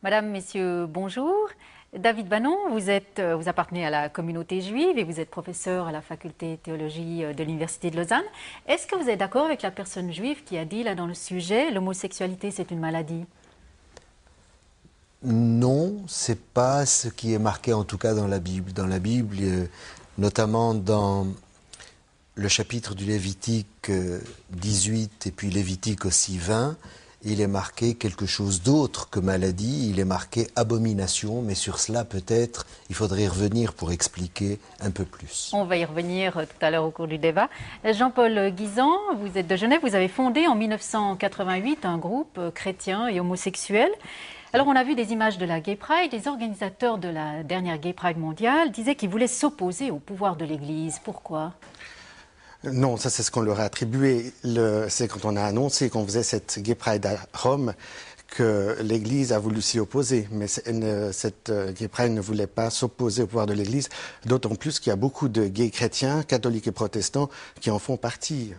Madame, Messieurs, bonjour. David Bannon, vous appartenez à la communauté juive et vous êtes professeur à la faculté de théologie de l'Université de Lausanne. Est-ce que vous êtes d'accord avec la personne juive qui a dit là dans le sujet, l'homosexualité c'est une maladie? Non, c'est pas ce qui est marqué en tout cas dans la Bible. Dans la Bible, notamment dans le chapitre du Lévitique 18 et puis Lévitique aussi 20, il est marqué quelque chose d'autre que maladie, il est marqué abomination, mais sur cela peut-être il faudrait y revenir pour expliquer un peu plus. On va y revenir tout à l'heure au cours du débat. Jean-Paul Guisan, vous êtes de Genève, vous avez fondé en 1988 un groupe chrétien et homosexuel. Alors on a vu des images de la Gay Pride, les organisateurs de la dernière Gay Pride mondiale disaient qu'ils voulaient s'opposer au pouvoir de l'Église. Pourquoi ? Non, ça c'est ce qu'on leur a attribué. C'est quand on a annoncé qu'on faisait cette Gay Pride à Rome que l'Église a voulu s'y opposer. Mais cette Gay Pride ne voulait pas s'opposer au pouvoir de l'Église, d'autant plus qu'il y a beaucoup de gays chrétiens, catholiques et protestants qui en font partie.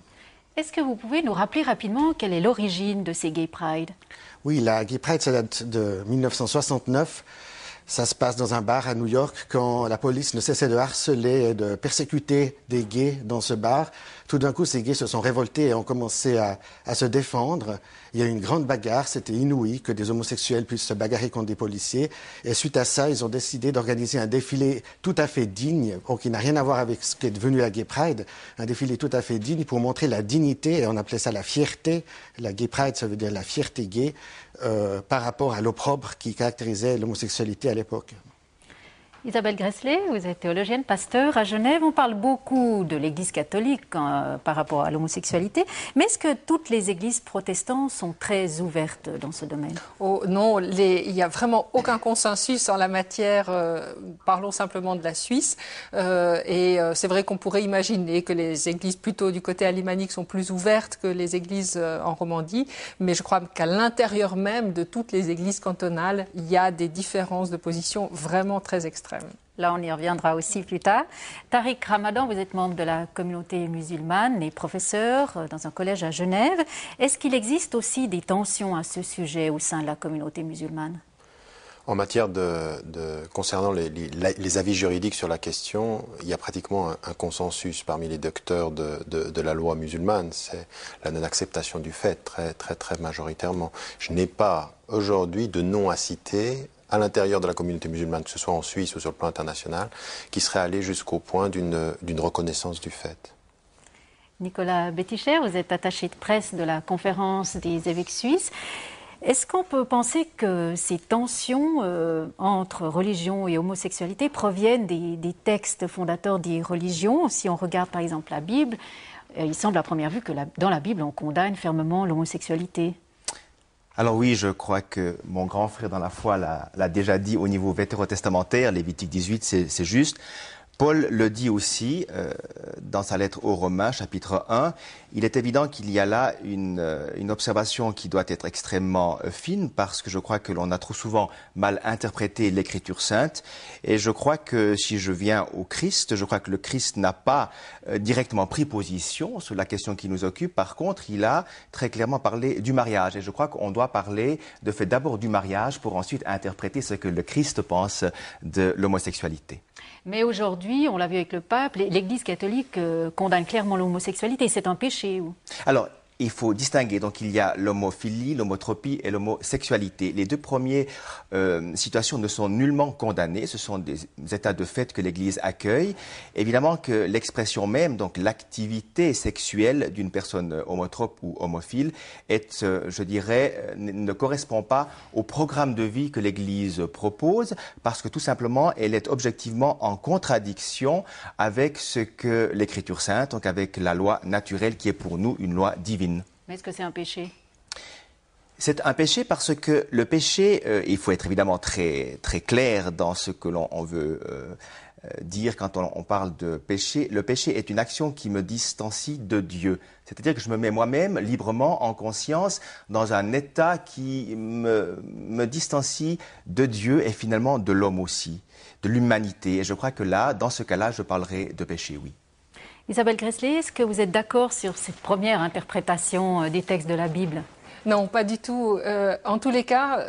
Est-ce que vous pouvez nous rappeler rapidement quelle est l'origine de ces Gay Pride ? Oui, la Gay Pride, ça date de 1969. Ça se passe dans un bar à New York quand la police ne cessait de harceler et de persécuter des gays dans ce bar. Tout d'un coup, ces gays se sont révoltés et ont commencé à se défendre. Il y a eu une grande bagarre, c'était inouï que des homosexuels puissent se bagarrer contre des policiers. Et suite à ça, ils ont décidé d'organiser un défilé tout à fait digne, qui n'a rien à voir avec ce qui est devenu la Gay Pride, un défilé tout à fait digne pour montrer la dignité, et on appelait ça la fierté. La Gay Pride, ça veut dire la fierté gay, par rapport à l'opprobre qui caractérisait l'homosexualité à l'époque. Isabelle Gressley, vous êtes théologienne, pasteur à Genève. On parle beaucoup de l'Église catholique par rapport à l'homosexualité, mais est-ce que toutes les églises protestantes sont très ouvertes dans ce domaine? Oh, non, il n'y a vraiment aucun consensus en la matière. Parlons simplement de la Suisse. C'est vrai qu'on pourrait imaginer que les églises plutôt du côté alémanique sont plus ouvertes que les églises en Romandie, mais je crois qu'à l'intérieur même de toutes les églises cantonales, il y a des différences de position vraiment très extrêmes. Là, on y reviendra aussi plus tard. Tariq Ramadan, vous êtes membre de la communauté musulmane et professeur dans un collège à Genève. Est-ce qu'il existe aussi des tensions à ce sujet au sein de la communauté musulmane ? En matière concernant les avis juridiques sur la question, il y a pratiquement un consensus parmi les docteurs de la loi musulmane. C'est la non-acceptation du fait, très majoritairement. Je n'ai pas aujourd'hui de nom à citer à l'intérieur de la communauté musulmane, que ce soit en Suisse ou sur le plan international, qui serait allé jusqu'au point d'une reconnaissance du fait. Nicolas Betticher, vous êtes attaché de presse de la conférence des évêques suisses. Est-ce qu'on peut penser que ces tensions entre religion et homosexualité proviennent des textes fondateurs des religions? Si on regarde par exemple la Bible, il semble à première vue que dans la Bible, on condamne fermement l'homosexualité. Alors oui, je crois que mon grand frère dans la foi l'a déjà dit au niveau vétérotestamentaire, Lévitique 18, c'est juste. Paul le dit aussi dans sa lettre aux Romains, chapitre 1. Il est évident qu'il y a là une observation qui doit être extrêmement fine parce que je crois que l'on a trop souvent mal interprété l'Écriture sainte. Et je crois que si je viens au Christ, je crois que le Christ n'a pas directement pris position sur la question qui nous occupe. Par contre, il a très clairement parlé du mariage. Et je crois qu'on doit parler de fait d'abord du mariage pour ensuite interpréter ce que le Christ pense de l'homosexualité. Mais aujourd'hui, on l'a vu avec le pape, l'Église catholique condamne clairement l'homosexualité. C'est un péché ou... Alors, il faut distinguer. Donc, il y a l'homophilie, l'homotropie et l'homosexualité. Les deux premières situations ne sont nullement condamnées. Ce sont des états de fait que l'Église accueille. Évidemment que l'expression même, donc l'activité sexuelle d'une personne homotrope ou homophile, je dirais, ne correspond pas au programme de vie que l'Église propose, parce que tout simplement, elle est objectivement en contradiction avec ce que l'Écriture sainte, donc avec la loi naturelle qui est pour nous une loi divine. Mais est-ce que c'est un péché? C'est un péché parce que le péché, il faut être évidemment très clair dans ce que l'on veut dire quand on parle de péché. Le péché est une action qui me distancie de Dieu. C'est-à-dire que je me mets moi-même librement en conscience dans un état qui me distancie de Dieu et finalement de l'homme aussi, de l'humanité. Et je crois que là, dans ce cas-là, je parlerai de péché, oui. Isabelle Gressley, est-ce que vous êtes d'accord sur cette première interprétation des textes de la Bible? Non, pas du tout. En tous les cas,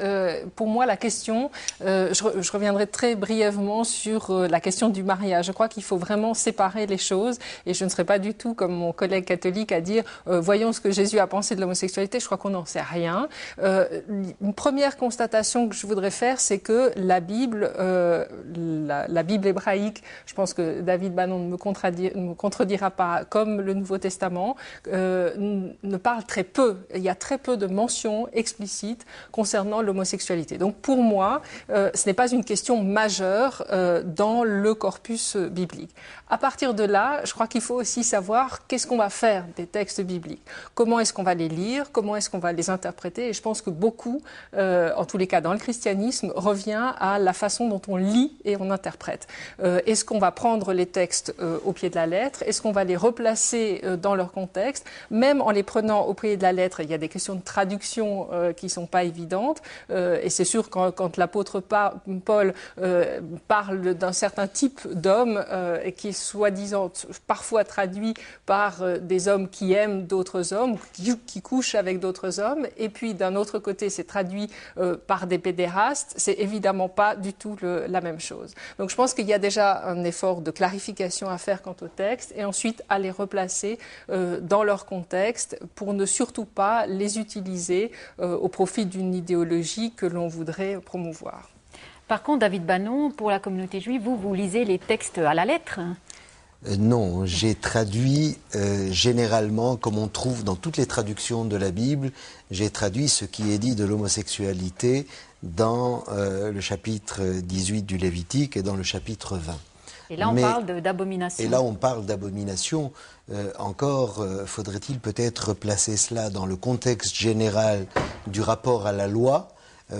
pour moi, la question, je reviendrai très brièvement sur la question du mariage. Je crois qu'il faut vraiment séparer les choses et je ne serai pas du tout comme mon collègue catholique à dire voyons ce que Jésus a pensé de l'homosexualité. Je crois qu'on n'en sait rien. Une première constatation que je voudrais faire, c'est que la Bible, la Bible hébraïque, je pense que David Bannon ne me contredira pas, comme le Nouveau Testament, ne parle très peu. Il y a très peu de mentions explicites concernant l'homosexualité. Donc pour moi, ce n'est pas une question majeure dans le corpus biblique. À partir de là, je crois qu'il faut aussi savoir qu'est-ce qu'on va faire des textes bibliques. Comment est-ce qu'on va les lire? Comment est-ce qu'on va les interpréter? Et je pense que beaucoup, en tous les cas dans le christianisme, revient à la façon dont on lit et on interprète. Est-ce qu'on va prendre les textes au pied de la lettre? Est-ce qu'on va les replacer dans leur contexte? Même en les prenant au pied de la lettre, il y a des questions de traduction qui ne sont pas évidentes. Et c'est sûr quand l'apôtre Paul parle d'un certain type d'homme et qui est soi-disant parfois traduit par des hommes qui aiment d'autres hommes ou qui couchent avec d'autres hommes, et puis d'un autre côté c'est traduit par des pédérastes, c'est évidemment pas du tout la même chose. Donc je pense qu'il y a déjà un effort de clarification à faire quant au texte et ensuite à les replacer dans leur contexte pour ne surtout pas les utiliser au profit d'une idéologie que l'on voudrait promouvoir. Par contre, David Bannon, pour la communauté juive, vous lisez les textes à la lettre? Non, j'ai traduit généralement, comme on trouve dans toutes les traductions de la Bible, j'ai traduit ce qui est dit de l'homosexualité dans le chapitre 18 du Lévitique et dans le chapitre 20. Et là, on parle d'abomination. Et là, on parle d'abomination. Encore faudrait-il peut-être placer cela dans le contexte général du rapport à la loi,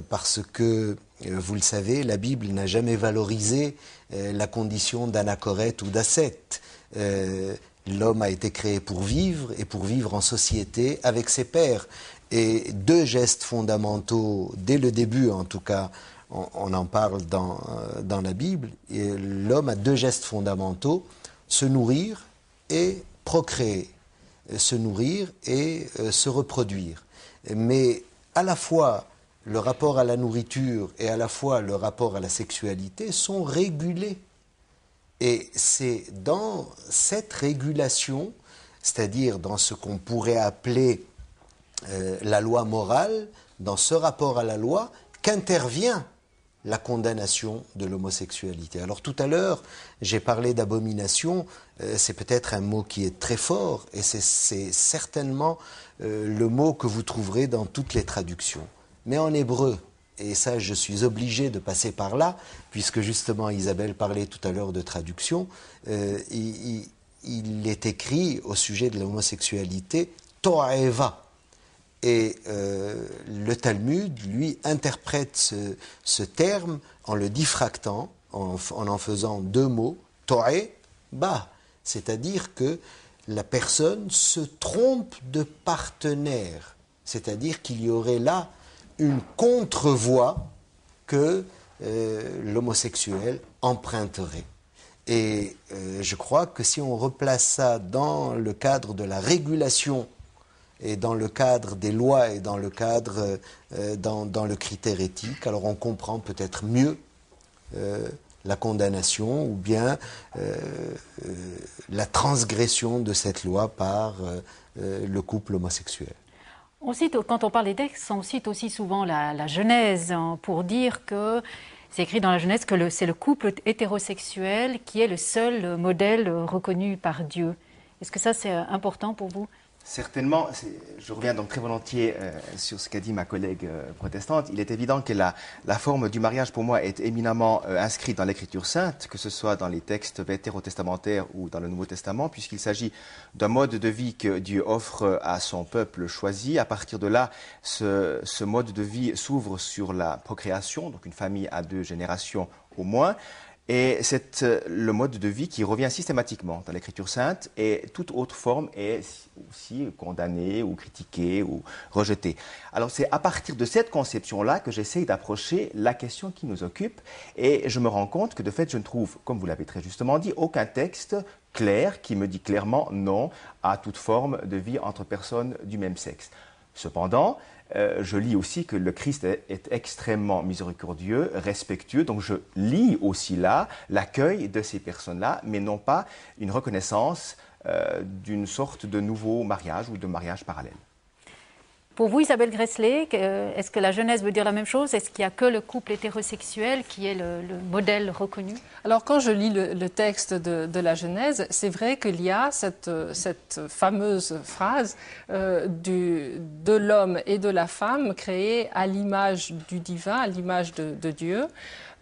parce que, vous le savez, la Bible n'a jamais valorisé la condition d'anachorète ou d'ascète. L'homme a été créé pour vivre et pour vivre en société avec ses pairs. Et deux gestes fondamentaux, dès le début en tout cas, on en parle dans la Bible, l'homme a deux gestes fondamentaux, se nourrir et procréer, se nourrir et se reproduire. Mais à la fois le rapport à la nourriture et à la fois le rapport à la sexualité sont régulés. Et c'est dans cette régulation, c'est-à-dire dans ce qu'on pourrait appeler la loi morale, dans ce rapport à la loi, qu'intervient la condamnation de l'homosexualité. Alors tout à l'heure, j'ai parlé d'abomination, c'est peut-être un mot qui est très fort, et c'est certainement le mot que vous trouverez dans toutes les traductions. Mais en hébreu, et ça je suis obligé de passer par là, puisque justement Isabelle parlait tout à l'heure de traduction, il est écrit au sujet de l'homosexualité « to'eva ». Et le Talmud, lui, interprète ce terme en le diffractant, en faisant deux mots, to'e-ba, c'est-à-dire que la personne se trompe de partenaire, c'est-à-dire qu'il y aurait là une contre-voie que l'homosexuel emprunterait. Et je crois que si on replace ça dans le cadre de la régulation et dans le cadre des lois et dans le cadre, dans le critère éthique, alors on comprend peut-être mieux la condamnation ou bien la transgression de cette loi par le couple homosexuel. On cite, quand on parle des textes, on cite aussi souvent la Genèse pour dire que c'est écrit dans la Genèse que c'est le couple hétérosexuel qui est le seul modèle reconnu par Dieu. Est-ce que ça c'est important pour vous ? Certainement, je reviens donc très volontiers sur ce qu'a dit ma collègue protestante. Il est évident que la forme du mariage, pour moi, est éminemment inscrite dans l'Écriture sainte, que ce soit dans les textes vétérotestamentaires ou dans le Nouveau Testament, puisqu'il s'agit d'un mode de vie que Dieu offre à son peuple choisi. À partir de là, ce mode de vie s'ouvre sur la procréation, donc une famille à 2 générations au moins. Et c'est le mode de vie qui revient systématiquement dans l'Écriture sainte, et toute autre forme est aussi condamnée ou critiquée ou rejetée. Alors c'est à partir de cette conception-là que j'essaye d'approcher la question qui nous occupe, et je me rends compte que de fait je ne trouve, comme vous l'avez très justement dit, aucun texte clair qui me dit clairement non à toute forme de vie entre personnes du même sexe. Cependant, je lis aussi que le Christ est extrêmement miséricordieux, respectueux. Donc je lis aussi là l'accueil de ces personnes-là, mais non pas une reconnaissance d'une sorte de nouveau mariage ou de mariage parallèle. Pour vous, Isabelle Gressley, est-ce que la Genèse veut dire la même chose? Est-ce qu'il n'y a que le couple hétérosexuel qui est le modèle reconnu? Alors, quand je lis le texte de la Genèse, c'est vrai qu'il y a cette fameuse phrase de l'homme et de la femme créés à l'image du divin, à l'image de Dieu.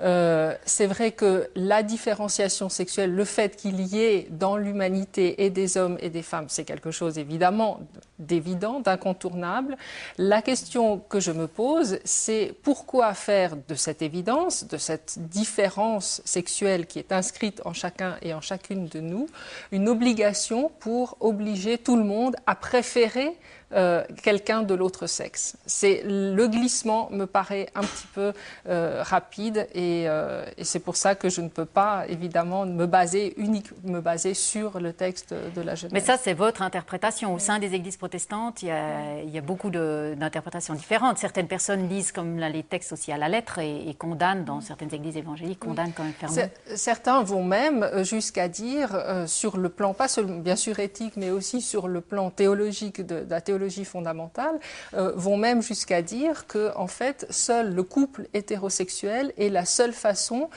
C'est vrai que la différenciation sexuelle, le fait qu'il y ait dans l'humanité et des hommes et des femmes, c'est quelque chose évidemment d'évident, d'incontournable. La question que je me pose, c'est pourquoi faire de cette évidence, de cette différence sexuelle qui est inscrite en chacun et en chacune de nous, une obligation pour obliger tout le monde à préférer quelqu'un de l'autre sexe. Le glissement me paraît un petit peu rapide et c'est pour ça que je ne peux pas évidemment me baser sur le texte de la Genèse. Mais ça, c'est votre interprétation. Au sein des églises protestantes, il y a beaucoup d'interprétations différentes. Certaines personnes lisent comme les textes aussi à la lettre et condamnent, dans certaines églises évangéliques, condamnent quand même fermement. Certains vont même jusqu'à dire, sur le plan, pas seulement bien sûr éthique, mais aussi sur le plan théologique de la théologie fondamentale, vont même jusqu'à dire que, en fait, seul le couple hétérosexuel est la seule façon,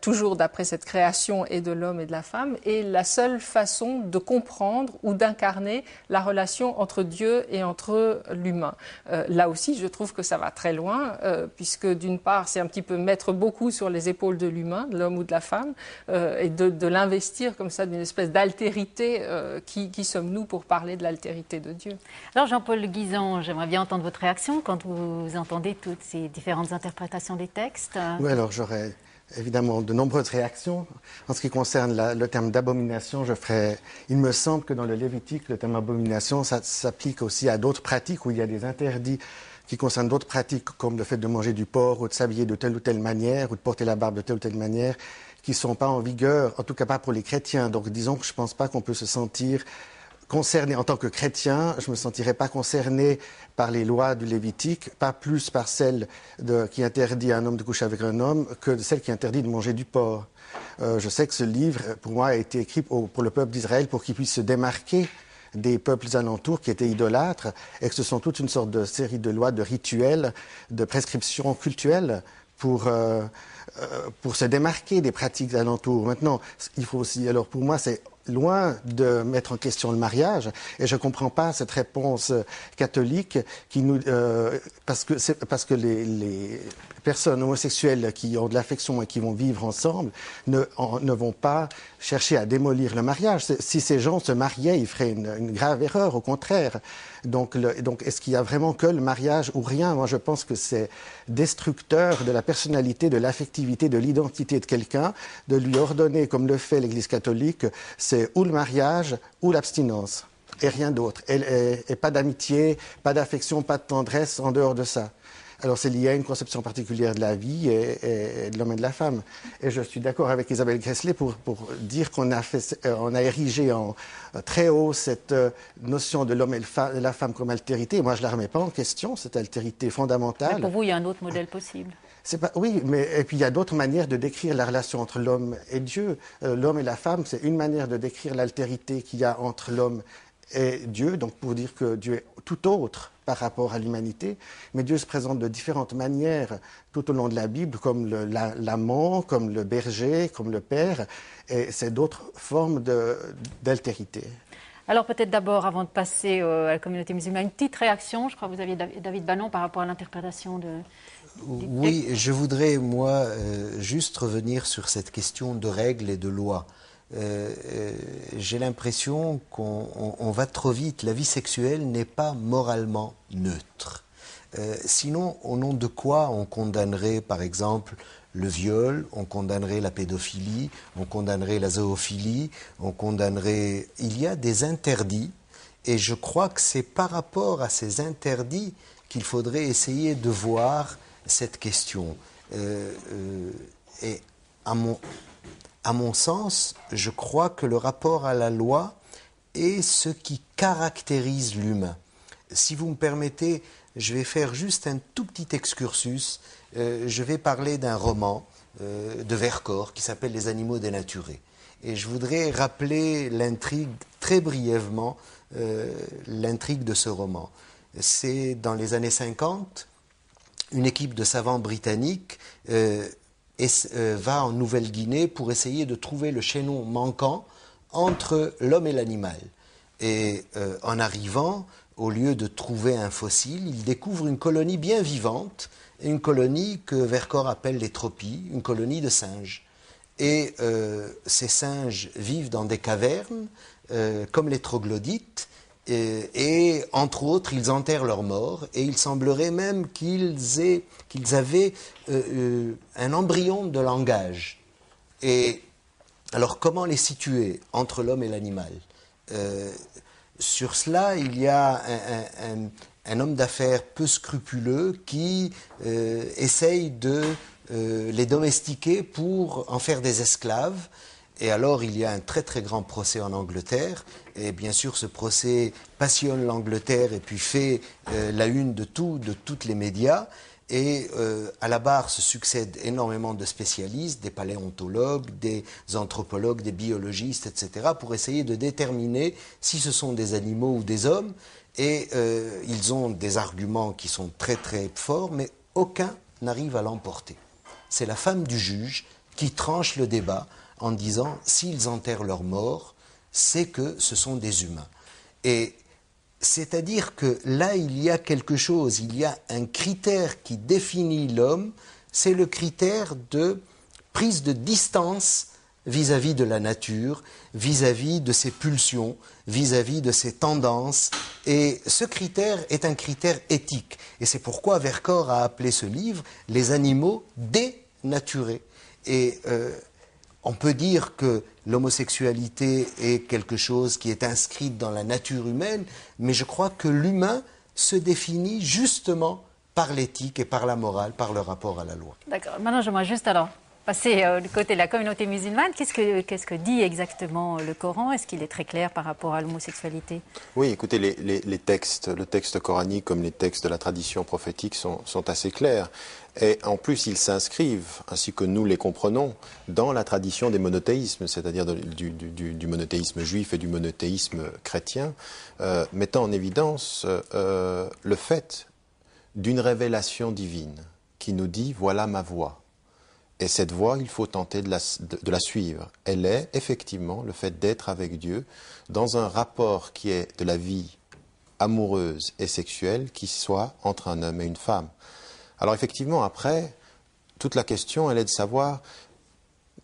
toujours d'après cette création et de l'homme et de la femme, est la seule façon de comprendre ou d'incarner la relation entre Dieu et entre l'humain. Là aussi, je trouve que ça va très loin, puisque d'une part, c'est un petit peu mettre beaucoup sur les épaules de l'humain, de l'homme ou de la femme, et de l'investir comme ça d'une espèce d'altérité. Qui sommes-nous pour parler de l'altérité de Dieu? Alors Jean-Paul Guisan, j'aimerais bien entendre votre réaction quand vous entendez toutes ces différentes interprétations des textes. Oui, alors j'aurais évidemment de nombreuses réactions. En ce qui concerne le terme d'abomination, il me semble que dans le Lévitique, le terme abomination, ça s'applique aussi à d'autres pratiques où il y a des interdits qui concernent d'autres pratiques comme le fait de manger du porc ou de s'habiller de telle ou telle manière ou de porter la barbe de telle ou telle manière qui ne sont pas en vigueur, en tout cas pas pour les chrétiens. Donc disons que je ne pense pas qu'on peut se sentir concerné en tant que chrétien, je ne me sentirais pas concerné par les lois du Lévitique, pas plus par celle qui interdit à un homme de coucher avec un homme que de celle qui interdit de manger du porc. Je sais que ce livre, pour moi, a été écrit pour le peuple d'Israël pour qu'il puisse se démarquer des peuples alentours qui étaient idolâtres et que ce sont toute une sorte de série de lois, de rituels, de prescriptions cultuelles pour se démarquer des pratiques alentours. Maintenant, il faut aussi, alors pour moi, c'est loin de mettre en question le mariage, et je ne comprends pas cette réponse catholique qui nous, parce que les personnes homosexuelles qui ont de l'affection et qui vont vivre ensemble ne vont pas chercher à démolir le mariage. Si ces gens se mariaient, ils feraient une grave erreur, au contraire. Donc est-ce qu'il y a vraiment que le mariage ou rien? Moi, je pense que c'est destructeur de la personnalité, de l'affectivité, de l'identité de quelqu'un, de lui ordonner, comme le fait l'Église catholique, c'est ou le mariage ou l'abstinence, et rien d'autre. Et pas d'amitié, pas d'affection, pas de tendresse en dehors de ça. Alors c'est lié à une conception particulière de la vie et de l'homme et de la femme. Et je suis d'accord avec Isabelle Gressley pour dire qu'on a érigé en très haut cette notion de l'homme et de la femme comme altérité. Moi, je ne la remets pas en question, cette altérité fondamentale. Mais pour vous, il y a un autre modèle possible. Oui, et puis il y a d'autres manières de décrire la relation entre l'homme et Dieu. L'homme et la femme, c'est une manière de décrire l'altérité qu'il y a entre l'homme et Dieu, donc pour dire que Dieu est tout autre par rapport à l'humanité, mais Dieu se présente de différentes manières tout au long de la Bible, comme l'amant, comme le berger, comme le père, et c'est d'autres formes d'altérité. Alors peut-être d'abord, avant de passer à la communauté musulmane, une petite réaction, je crois que vous aviez David Bannon par rapport à l'interprétation du Oui, je voudrais, moi, juste revenir sur cette question de règles et de lois. J'ai l'impression qu'on va trop vite. La vie sexuelle n'est pas moralement neutre. Sinon, au nom de quoi on condamnerait, par exemple, le viol, on condamnerait la pédophilie, on condamnerait la zoophilie, on condamnerait... Il y a des interdits, et je crois que c'est par rapport à ces interdits qu'il faudrait essayer de voir cette question. Et à mon sens, je crois que le rapport à la loi est ce qui caractérise l'humain. si vous me permettez, je vais faire juste un tout petit excursus. Je vais parler d'un roman de Vercors qui s'appelle Les animaux dénaturés. Et je voudrais rappeler l'intrigue, très brièvement, l'intrigue de ce roman. C'est dans les années 50, une équipe de savants britanniques va en Nouvelle-Guinée pour essayer de trouver le chaînon manquant entre l'homme et l'animal. Et en arrivant, au lieu de trouver un fossile, ils découvrent une colonie bien vivante, une colonie que Vercors appelle les tropies, une colonie de singes. Et ces singes vivent dans des cavernes, comme les troglodytes, et entre autres, ils enterrent leurs morts, et il semblerait même qu'ils avaient un embryon de langage. Et alors, comment les situer entre l'homme et l'animal? Sur cela, il y a un homme d'affaires peu scrupuleux qui essaye de les domestiquer pour en faire des esclaves. Et alors, il y a un très très grand procès en Angleterre. Et bien sûr, ce procès passionne l'Angleterre et puis fait la une de toutes les médias. Et à la barre se succèdent énormément de spécialistes, des paléontologues, des anthropologues, des biologistes, etc., pour essayer de déterminer si ce sont des animaux ou des hommes. Et ils ont des arguments qui sont très très forts, mais aucun n'arrive à l'emporter. C'est la femme du juge qui tranche le débat en disant s'ils enterrent leurs morts, c'est que ce sont des humains. Et c'est-à-dire que là, il y a quelque chose, il y a un critère qui définit l'homme, c'est le critère de prise de distance vis-à-vis de la nature, vis-à-vis de ses pulsions, vis-à-vis de ses tendances. Et ce critère est un critère éthique. Et c'est pourquoi Vercors a appelé ce livre « Les animaux dénaturés ». Et on peut dire que l'homosexualité est quelque chose qui est inscrit dans la nature humaine, mais je crois que l'humain se définit justement par l'éthique et par la morale, par le rapport à la loi. D'accord. Maintenant, j'aimerais juste alors passer du côté de la communauté musulmane. Qu'est-ce que dit exactement le Coran? Est-ce qu'il est très clair par rapport à l'homosexualité? Oui, écoutez, les textes, le texte coranique comme les textes de la tradition prophétique sont assez clairs. Et en plus, ils s'inscrivent, ainsi que nous les comprenons, dans la tradition des monothéismes, c'est-à-dire du monothéisme juif et du monothéisme chrétien, mettant en évidence le fait d'une révélation divine qui nous dit « voilà ma voie ». Et cette voie, il faut tenter de la suivre. Elle est effectivement le fait d'être avec Dieu dans un rapport qui est de la vie amoureuse et sexuelle qui soit entre un homme et une femme. Alors effectivement, après, toute la question, elle est de savoir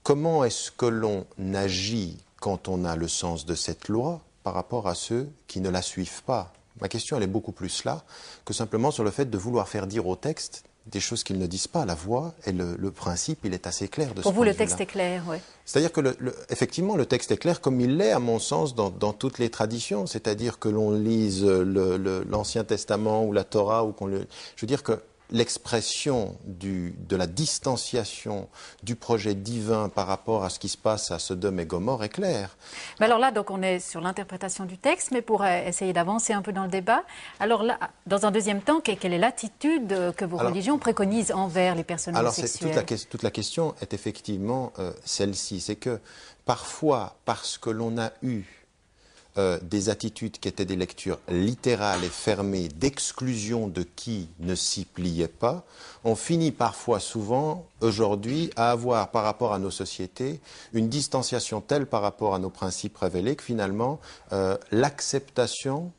comment est-ce que l'on agit quand on a le sens de cette loi par rapport à ceux qui ne la suivent pas. Ma question, elle est beaucoup plus là que simplement sur le fait de vouloir faire dire au texte des choses qu'ils ne disent pas. La voie et le principe, il est assez clair de ce point de vue-là. Pour vous, le texte est clair, oui. C'est-à-dire que, effectivement, le texte est clair comme il l'est, à mon sens, dans toutes les traditions. C'est-à-dire que l'on lise l'Ancien Testament ou la Torah, ou je veux dire que l'expression de la distanciation du projet divin par rapport à ce qui se passe à Sodome et Gomorrhe est claire. Mais alors là, donc on est sur l'interprétation du texte, mais pour essayer d'avancer un peu dans le débat, alors là, dans un deuxième temps, quelle est l'attitude que vos religions préconisent envers les personnes homosexuelles? Alors toute la question est effectivement celle-ci, c'est que parfois, parce que l'on a eu des attitudes qui étaient des lectures littérales et fermées d'exclusion de qui ne s'y pliait pas, on finit parfois souvent, aujourd'hui, à avoir par rapport à nos sociétés une distanciation telle par rapport à nos principes révélés que finalement l'acceptation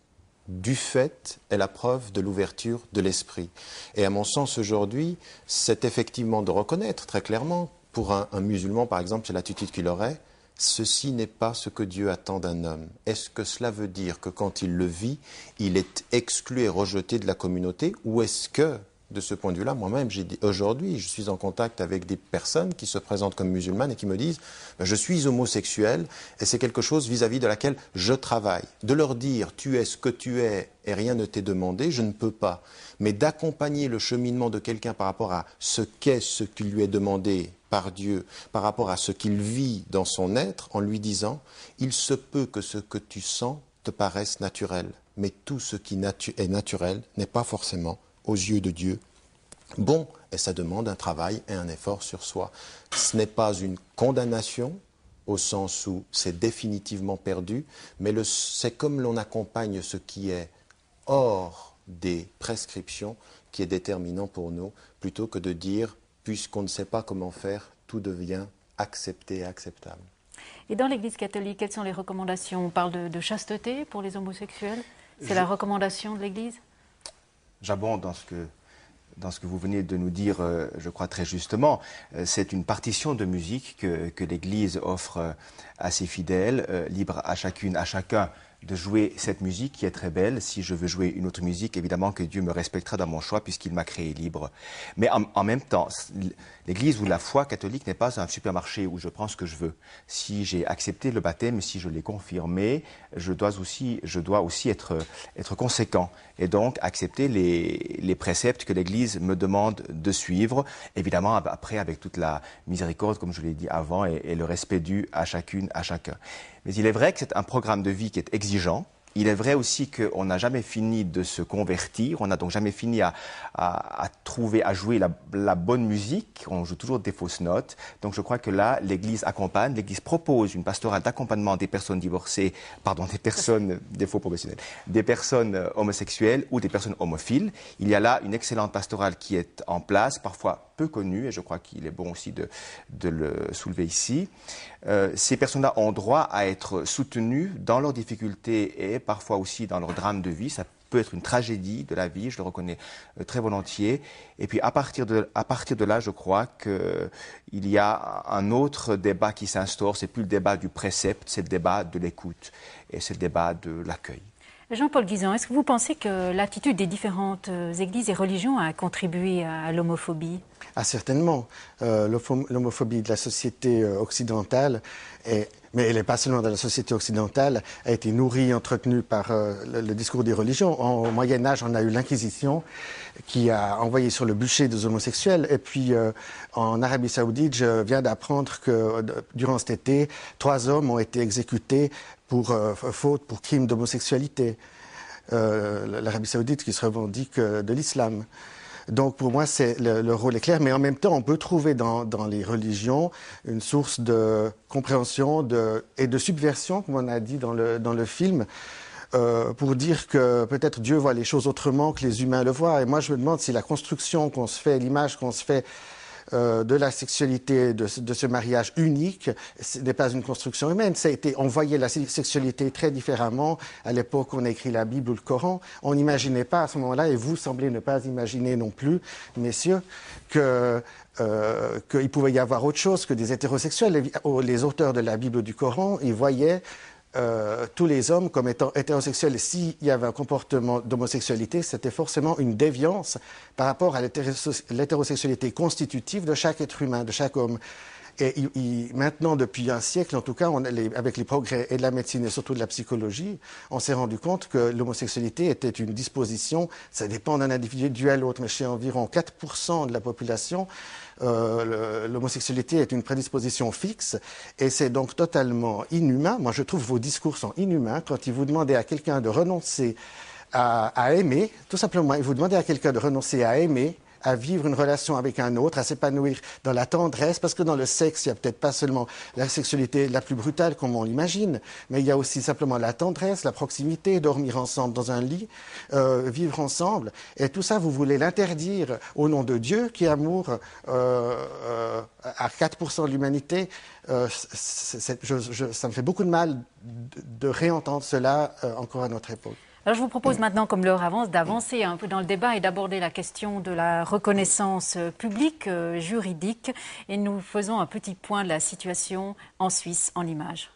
du fait est la preuve de l'ouverture de l'esprit. Et à mon sens aujourd'hui, c'est effectivement de reconnaître très clairement, pour un musulman par exemple, c'est l'attitude qu'il aurait, ceci n'est pas ce que Dieu attend d'un homme. Est-ce que cela veut dire que quand il le vit, il est exclu et rejeté de la communauté? Ou est-ce que, de ce point de vue-là, moi-même, aujourd'hui, je suis en contact avec des personnes qui se présentent comme musulmanes et qui me disent « je suis homosexuel et c'est quelque chose vis-à-vis de laquelle je travaille ». De leur dire « tu es ce que tu es et rien ne t'est demandé », je ne peux pas. Mais d'accompagner le cheminement de quelqu'un par rapport à ce qu'est ce qui lui est demandé par Dieu, par rapport à ce qu'il vit dans son être, en lui disant « il se peut que ce que tu sens te paraisse naturel, mais tout ce qui est naturel n'est pas forcément, aux yeux de Dieu, bon, et ça demande un travail et un effort sur soi. Ce n'est pas une condamnation, au sens où c'est définitivement perdu, mais c'est comme l'on accompagne ce qui est hors des prescriptions qui est déterminant pour nous, plutôt que de dire, puisqu'on ne sait pas comment faire, tout devient accepté et acceptable. Et dans l'Église catholique, quelles sont les recommandations? On parle de chasteté pour les homosexuels? C'est la recommandation de l'Église? J'abonde dans ce que vous venez de nous dire, je crois très justement. C'est une partition de musique que l'Église offre à ses fidèles, libre à chacune, à chacun de jouer cette musique qui est très belle. Si je veux jouer une autre musique, évidemment que Dieu me respectera dans mon choix puisqu'il m'a créé libre. Mais en même temps, l'Église ou la foi catholique n'est pas un supermarché où je prends ce que je veux. Si j'ai accepté le baptême, si je l'ai confirmé, je dois aussi être conséquent et donc accepter les préceptes que l'Église me demande de suivre, évidemment après avec toute la miséricorde, comme je l'ai dit avant, et le respect dû à chacune, à chacun. Mais il est vrai que c'est un programme de vie qui est exigeant. Il est vrai aussi qu'on n'a jamais fini de se convertir, on n'a donc jamais fini à jouer la bonne musique, on joue toujours des fausses notes. Donc je crois que là, l'Église accompagne, l'Église propose une pastorale d'accompagnement des personnes divorcées, des faux professionnels, des personnes homosexuelles ou des personnes homophiles. Il y a là une excellente pastorale qui est en place, parfois peu connue, et je crois qu'il est bon aussi de le soulever ici. Ces personnes-là ont droit à être soutenues dans leurs difficultés et parfois aussi dans leur drame de vie. Ça peut être une tragédie de la vie, je le reconnais très volontiers. Et puis à partir de là, je crois qu'il y a un autre débat qui s'instaure. C'est plus le débat du précepte, c'est le débat de l'écoute et c'est le débat de l'accueil. Jean-Paul Guisan, est-ce que vous pensez que l'attitude des différentes églises et religions a contribué à l'homophobie? Ah, certainement. L'homophobie de la société occidentale, mais elle n'est pas seulement dans la société occidentale, a été nourrie, entretenue par le discours des religions. Au Moyen-Âge, on a eu l'Inquisition qui a envoyé sur le bûcher des homosexuels. Et puis, en Arabie Saoudite, je viens d'apprendre que durant cet été, 3 hommes ont été exécutés pour crime d'homosexualité. L'Arabie Saoudite qui se revendique de l'islam. Donc pour moi, le rôle est clair, mais en même temps, on peut trouver dans les religions une source de compréhension et de subversion, comme on a dit dans le film, pour dire que peut-être Dieu voit les choses autrement que les humains le voient. Et moi, je me demande si la construction qu'on se fait, l'image qu'on se fait de la sexualité, de ce mariage unique, ce n'est pas une construction humaine. On voyait la sexualité très différemment à l'époque où on a écrit la Bible ou le Coran. On n'imaginait pas à ce moment-là, et vous semblez ne pas imaginer non plus, messieurs, qu'il pouvait y avoir autre chose que des hétérosexuels. Les auteurs de la Bible ou du Coran, ils voyaient tous les hommes comme étant hétérosexuels. Et s'il y avait un comportement d'homosexualité, c'était forcément une déviance par rapport à l'hétérosexualité constitutive de chaque être humain, de chaque homme. Et maintenant, depuis un siècle, en tout cas, avec les progrès et de la médecine et surtout de la psychologie, on s'est rendu compte que l'homosexualité était une disposition, ça dépend d'un individu à l'autre, mais chez environ 4% de la population, l'homosexualité est une prédisposition fixe et c'est donc totalement inhumain. Moi, je trouve vos discours sont inhumains quand vous demandez à quelqu'un de renoncer à aimer, tout simplement, vous demandez à quelqu'un de renoncer à aimer, à vivre une relation avec un autre, à s'épanouir dans la tendresse, parce que dans le sexe, il n'y a peut-être pas seulement la sexualité la plus brutale comme on l'imagine, mais il y a aussi simplement la tendresse, la proximité, dormir ensemble dans un lit, vivre ensemble. Et tout ça, vous voulez l'interdire au nom de Dieu, qui est amour à 4% de l'humanité. Ça me fait beaucoup de mal de réentendre cela encore à notre époque. Alors je vous propose maintenant, comme l'heure avance, d'avancer un peu dans le débat et d'aborder la question de la reconnaissance publique, juridique. Et nous faisons un petit point de la situation en Suisse en images.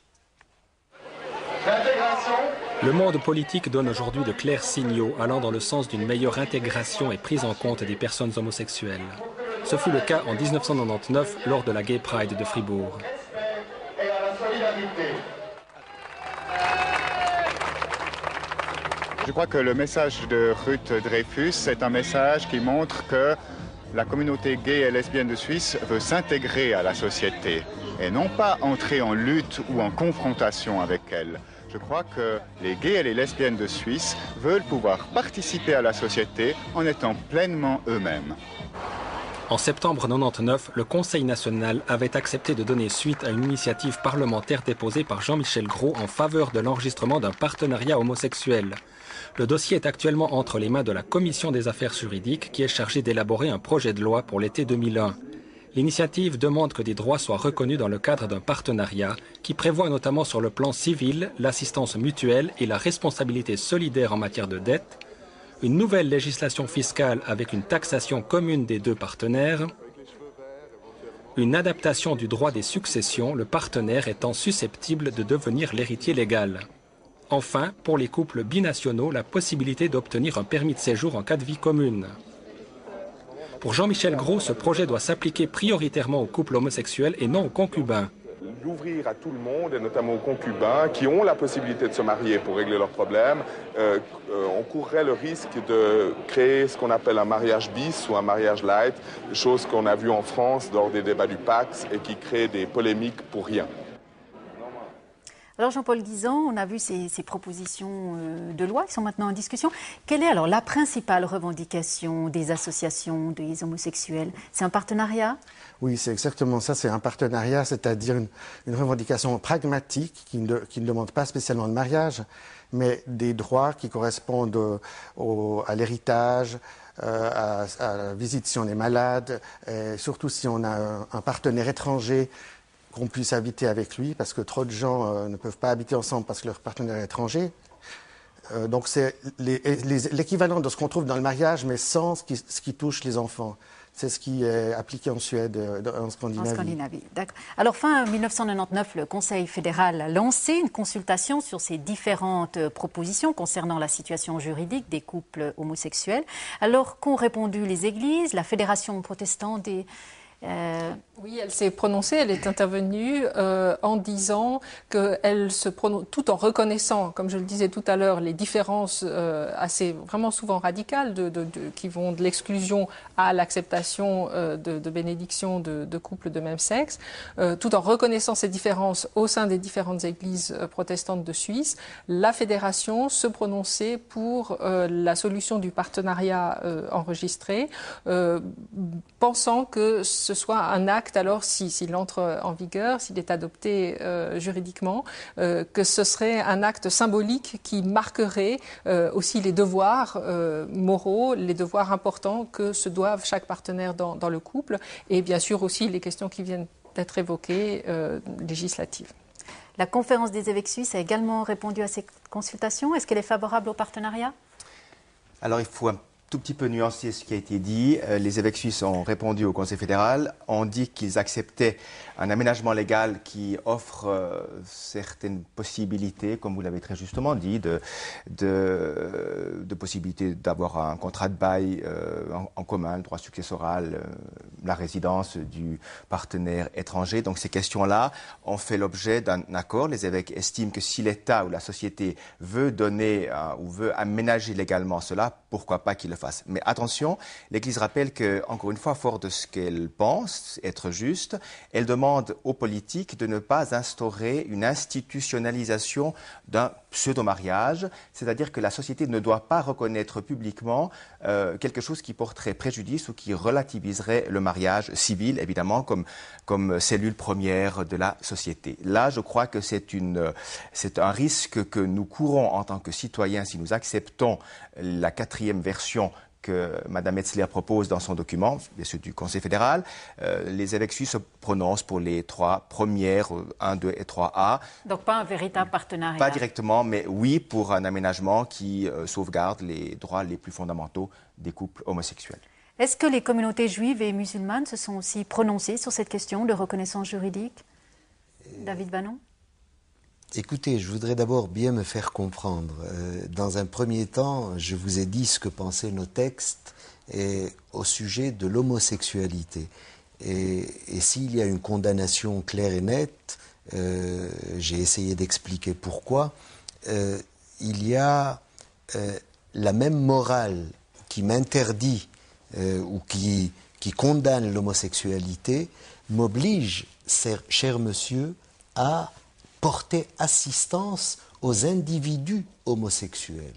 Le monde politique donne aujourd'hui de clairs signaux allant dans le sens d'une meilleure intégration et prise en compte des personnes homosexuelles. Ce fut le cas en 1999 lors de la Gay Pride de Fribourg. Je crois que le message de Ruth Dreyfus est un message qui montre que la communauté gay et lesbienne de Suisse veut s'intégrer à la société et non pas entrer en lutte ou en confrontation avec elle. Je crois que les gays et les lesbiennes de Suisse veulent pouvoir participer à la société en étant pleinement eux-mêmes. En septembre 1999, le Conseil national avait accepté de donner suite à une initiative parlementaire déposée par Jean-Michel Gros en faveur de l'enregistrement d'un partenariat homosexuel. Le dossier est actuellement entre les mains de la Commission des affaires juridiques qui est chargée d'élaborer un projet de loi pour l'été 2001. L'initiative demande que des droits soient reconnus dans le cadre d'un partenariat qui prévoit notamment sur le plan civil l'assistance mutuelle et la responsabilité solidaire en matière de dette, une nouvelle législation fiscale avec une taxation commune des deux partenaires, une adaptation du droit des successions, le partenaire étant susceptible de devenir l'héritier légal. Enfin, pour les couples binationaux, la possibilité d'obtenir un permis de séjour en cas de vie commune. Pour Jean-Michel Gros, ce projet doit s'appliquer prioritairement aux couples homosexuels et non aux concubins. L'ouvrir à tout le monde, et notamment aux concubins, qui ont la possibilité de se marier pour régler leurs problèmes, on courrait le risque de créer ce qu'on appelle un mariage bis ou un mariage light, chose qu'on a vu en France lors des débats du Pax et qui crée des polémiques pour rien. Alors Jean-Paul Guisan, on a vu ces propositions de loi qui sont maintenant en discussion. Quelle est alors la principale revendication des associations des homosexuels? C'est un partenariat? Oui, c'est exactement ça, c'est un partenariat, c'est-à-dire une revendication pragmatique qui ne demande pas spécialement de mariage, mais des droits qui correspondent à l'héritage, à la visite si on est malade, et surtout si on a un partenaire étranger, qu'on puisse habiter avec lui, parce que trop de gens ne peuvent pas habiter ensemble parce que leur partenaire est étranger. Donc c'est l'équivalent de ce qu'on trouve dans le mariage, mais sans ce qui touche les enfants. C'est ce qui est appliqué en Suède, en Scandinavie. En Scandinavie, d'accord. Alors fin 1999, le Conseil fédéral a lancé une consultation sur ces différentes propositions concernant la situation juridique des couples homosexuels. Alors qu'ont répondu les églises, la Fédération protestante des... Oui, elle s'est prononcée, elle est intervenue en disant qu'elle se prononce, tout en reconnaissant, comme je le disais tout à l'heure, les différences assez vraiment souvent radicales qui vont de l'exclusion à l'acceptation de bénédiction de couples de même sexe, tout en reconnaissant ces différences au sein des différentes églises protestantes de Suisse, la fédération se prononçait pour la solution du partenariat enregistré, pensant que ce soit un acte, alors s'il entre en vigueur, s'il est adopté juridiquement, que ce serait un acte symbolique qui marquerait aussi les devoirs moraux, les devoirs importants que se doivent chaque partenaire dans le couple, et bien sûr aussi les questions qui viennent d'être évoquées, législatives. La conférence des évêques suisses a également répondu à ces consultations. Est-ce qu'elle est favorable au partenariat? Alors il faut un tout petit peu nuancer ce qui a été dit. Les évêques suisses ont répondu au Conseil fédéral, ont dit qu'ils acceptaient un aménagement légal qui offre certaines possibilités, comme vous l'avez très justement dit, de possibilités d'avoir un contrat de bail en commun, le droit successoral, la résidence du partenaire étranger. Donc ces questions-là ont fait l'objet d'un accord. Les évêques estiment que si l'État ou la société veut donner ou veut aménager légalement cela, pourquoi pas qu'il le fasse. Mais attention, l'Église rappelle que, encore une fois, fort de ce qu'elle pense être juste, elle demande aux politiques de ne pas instaurer une institutionnalisation d'un pseudo-mariage, c'est-à-dire que la société ne doit pas reconnaître publiquement quelque chose qui porterait préjudice ou qui relativiserait le mariage civil, évidemment, comme cellule première de la société. Là, je crois que c'est un risque que nous courons en tant que citoyens si nous acceptons la quatrième version que Mme Metzler propose dans son document, bien sûr du Conseil fédéral. Les évêques suisses se prononcent pour les trois premières, 1, 2 et 3A. Donc pas un véritable partenariat? Pas directement, mais oui pour un aménagement qui sauvegarde les droits les plus fondamentaux des couples homosexuels. Est-ce que les communautés juives et musulmanes se sont aussi prononcées sur cette question de reconnaissance juridique? David Bannon? Écoutez, je voudrais d'abord bien me faire comprendre. Dans un premier temps, je vous ai dit ce que pensaient nos textes au sujet de l'homosexualité. Et s'il y a une condamnation claire et nette, j'ai essayé d'expliquer pourquoi, il y a la même morale qui m'interdit ou qui condamne l'homosexualité, m'oblige, cher monsieur, à porter assistance aux individus homosexuels.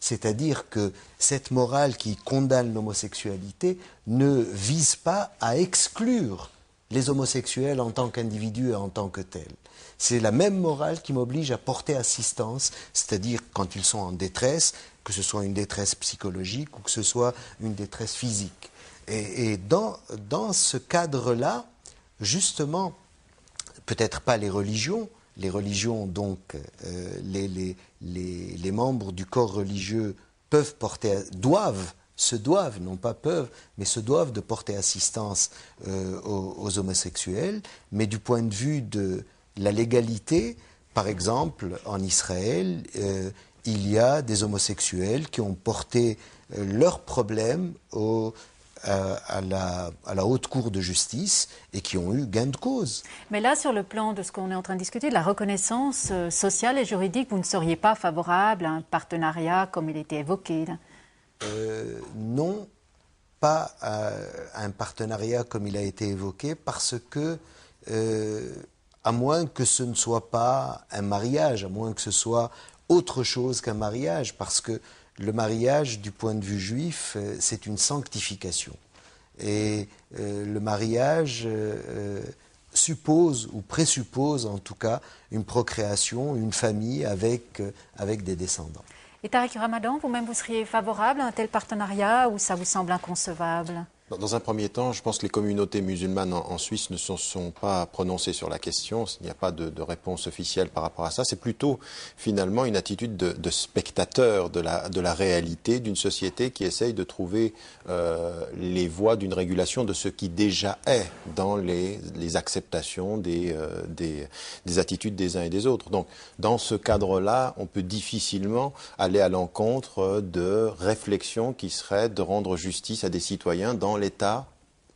C'est-à-dire que cette morale qui condamne l'homosexualité ne vise pas à exclure les homosexuels en tant qu'individus et en tant que tels. C'est la même morale qui m'oblige à porter assistance, c'est-à-dire quand ils sont en détresse, que ce soit une détresse psychologique ou que ce soit une détresse physique. Et dans ce cadre-là, justement, peut-être pas les religions, donc, les membres du corps religieux non pas peuvent, mais se doivent de porter assistance aux homosexuels, mais du point de vue de la légalité, par exemple, en Israël, il y a des homosexuels qui ont porté leurs problèmes à la haute cour de justice et qui ont eu gain de cause. Mais là, sur le plan de ce qu'on est en train de discuter, de la reconnaissance sociale et juridique, vous ne seriez pas favorable à un partenariat comme il était évoqué là? Non, pas à un partenariat comme il a été évoqué, parce que, à moins que ce ne soit pas un mariage, à moins que ce soit autre chose qu'un mariage, parce que le mariage, du point de vue juif, c'est une sanctification. Et le mariage suppose, ou présuppose en tout cas, une procréation, une famille avec des descendants. Et Tariq Ramadan, vous-même, vous seriez favorable à un tel partenariat ou ça vous semble inconcevable ? Dans un premier temps, je pense que les communautés musulmanes en Suisse ne se sont pas prononcées sur la question. Il n'y a pas de réponse officielle par rapport à ça. C'est plutôt, finalement, une attitude de spectateur de la réalité d'une société qui essaye de trouver les voies d'une régulation de ce qui déjà est dans les acceptations des attitudes des uns et des autres. Donc, dans ce cadre-là, on peut difficilement aller à l'encontre de réflexions qui seraient de rendre justice à des citoyens dans l'État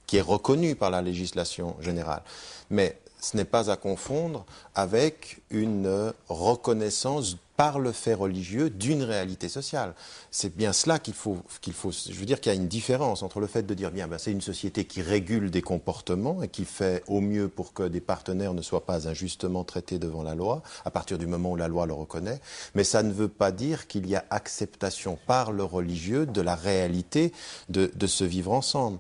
qui est reconnu par la législation générale. Mais ce n'est pas à confondre avec une reconnaissance par le fait religieux d'une réalité sociale. C'est bien cela qu'il faut. Je veux dire qu'il y a une différence entre le fait de dire bien, c'est une société qui régule des comportements et qui fait au mieux pour que des partenaires ne soient pas injustement traités devant la loi, à partir du moment où la loi le reconnaît. Mais ça ne veut pas dire qu'il y a acceptation par le religieux de la réalité de ce vivre ensemble.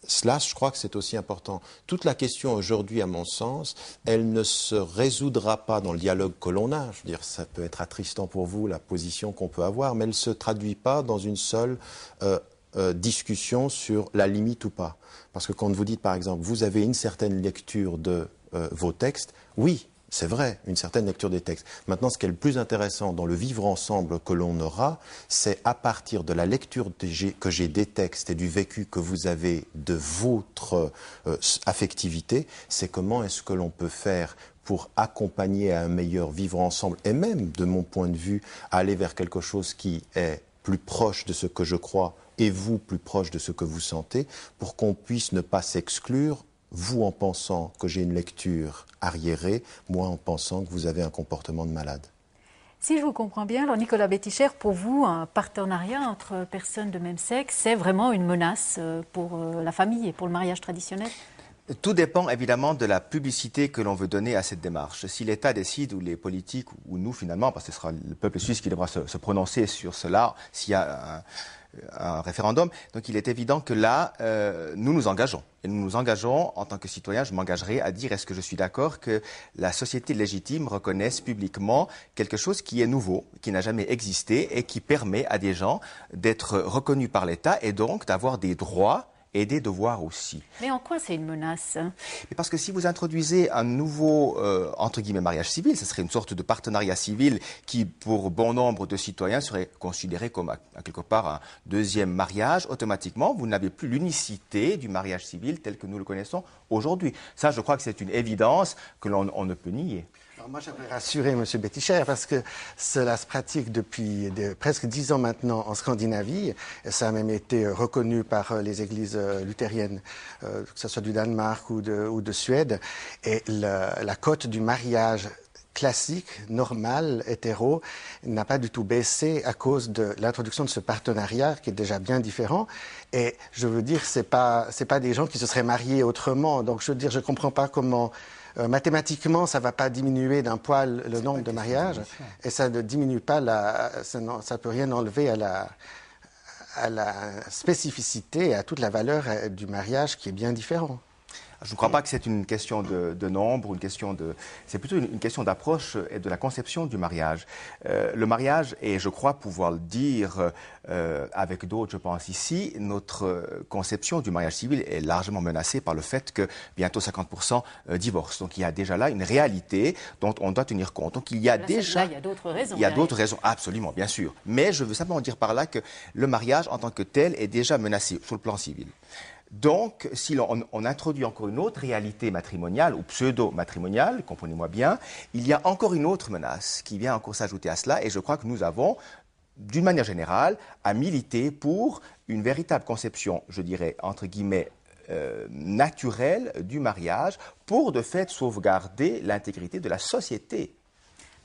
Cela, je crois que c'est aussi important. Toute la question aujourd'hui, à mon sens, elle ne se résoudra pas dans le dialogue que l'on a. Je veux dire, ça peut être attristant pour vous, la position qu'on peut avoir, mais elle ne se traduit pas dans une seule discussion sur la limite ou pas. Parce que quand vous dites, par exemple, vous avez une certaine lecture de vos textes, oui, c'est vrai, une certaine lecture des textes. Maintenant, ce qui est le plus intéressant dans le vivre ensemble que l'on aura, c'est à partir de la lecture que j'ai des textes et du vécu que vous avez de votre affectivité, c'est comment est-ce que l'on peut faire pour accompagner à un meilleur vivre ensemble et même, de mon point de vue, aller vers quelque chose qui est plus proche de ce que je crois et vous plus proche de ce que vous sentez, pour qu'on puisse ne pas s'exclure, vous en pensant que j'ai une lecture arriérée, moi en pensant que vous avez un comportement de malade. Si je vous comprends bien, alors Nicolas Betticher, pour vous, un partenariat entre personnes de même sexe, c'est vraiment une menace pour la famille et pour le mariage traditionnel ? Tout dépend évidemment de la publicité que l'on veut donner à cette démarche. Si l'État décide, ou les politiques, ou nous finalement, parce que ce sera le peuple suisse qui devra se prononcer sur cela, s'il y a un référendum. Donc il est évident que là, nous nous engageons. Et nous nous engageons, en tant que citoyen, je m'engagerai à dire est-ce que je suis d'accord que la société légitime reconnaisse publiquement quelque chose qui est nouveau, qui n'a jamais existé et qui permet à des gens d'être reconnus par l'État et donc d'avoir des droits et des devoirs aussi. Mais en quoi c'est une menace ? Parce que si vous introduisez un nouveau, entre guillemets, mariage civil, ce serait une sorte de partenariat civil qui, pour bon nombre de citoyens, serait considéré comme, à quelque part, un deuxième mariage. Automatiquement, vous n'avez plus l'unicité du mariage civil tel que nous le connaissons aujourd'hui. Ça, je crois que c'est une évidence que l'on ne peut nier. Alors moi, j'aimerais rassurer M. Betticher parce que cela se pratique depuis presque 10 ans maintenant en Scandinavie. Et ça a même été reconnu par les églises luthériennes, que ce soit du Danemark ou de Suède. Et la cote du mariage classique, normal, hétéro, n'a pas du tout baissé à cause de l'introduction de ce partenariat qui est déjà bien différent. Et je veux dire, c'est pas des gens qui se seraient mariés autrement. Donc je veux dire, je comprends pas comment Mathématiquement, ça ne va pas diminuer d'un poil le nombre de mariages, et ça ne diminue pas, ça ne peut rien enlever à la spécificité et à toute la valeur du mariage qui est bien différent. Je ne crois pas que c'est une question de nombre, c'est plutôt une question d'approche et de la conception du mariage. Le mariage, et je crois pouvoir le dire avec d'autres, je pense ici, notre conception du mariage civil est largement menacée par le fait que bientôt 50% divorcent. Donc il y a déjà là une réalité dont on doit tenir compte. Donc il y a déjà... Là, il y a d'autres raisons. Il y a d'autres raisons, absolument, bien sûr. Mais je veux simplement dire par là que le mariage en tant que tel est déjà menacé sur le plan civil. Donc, si on introduit encore une autre réalité matrimoniale ou pseudo-matrimoniale, comprenez-moi bien, il y a encore une autre menace qui vient encore s'ajouter à cela, et je crois que nous avons, d'une manière générale, à militer pour une véritable conception, je dirais, entre guillemets, naturelle du mariage, pour de fait sauvegarder l'intégrité de la société.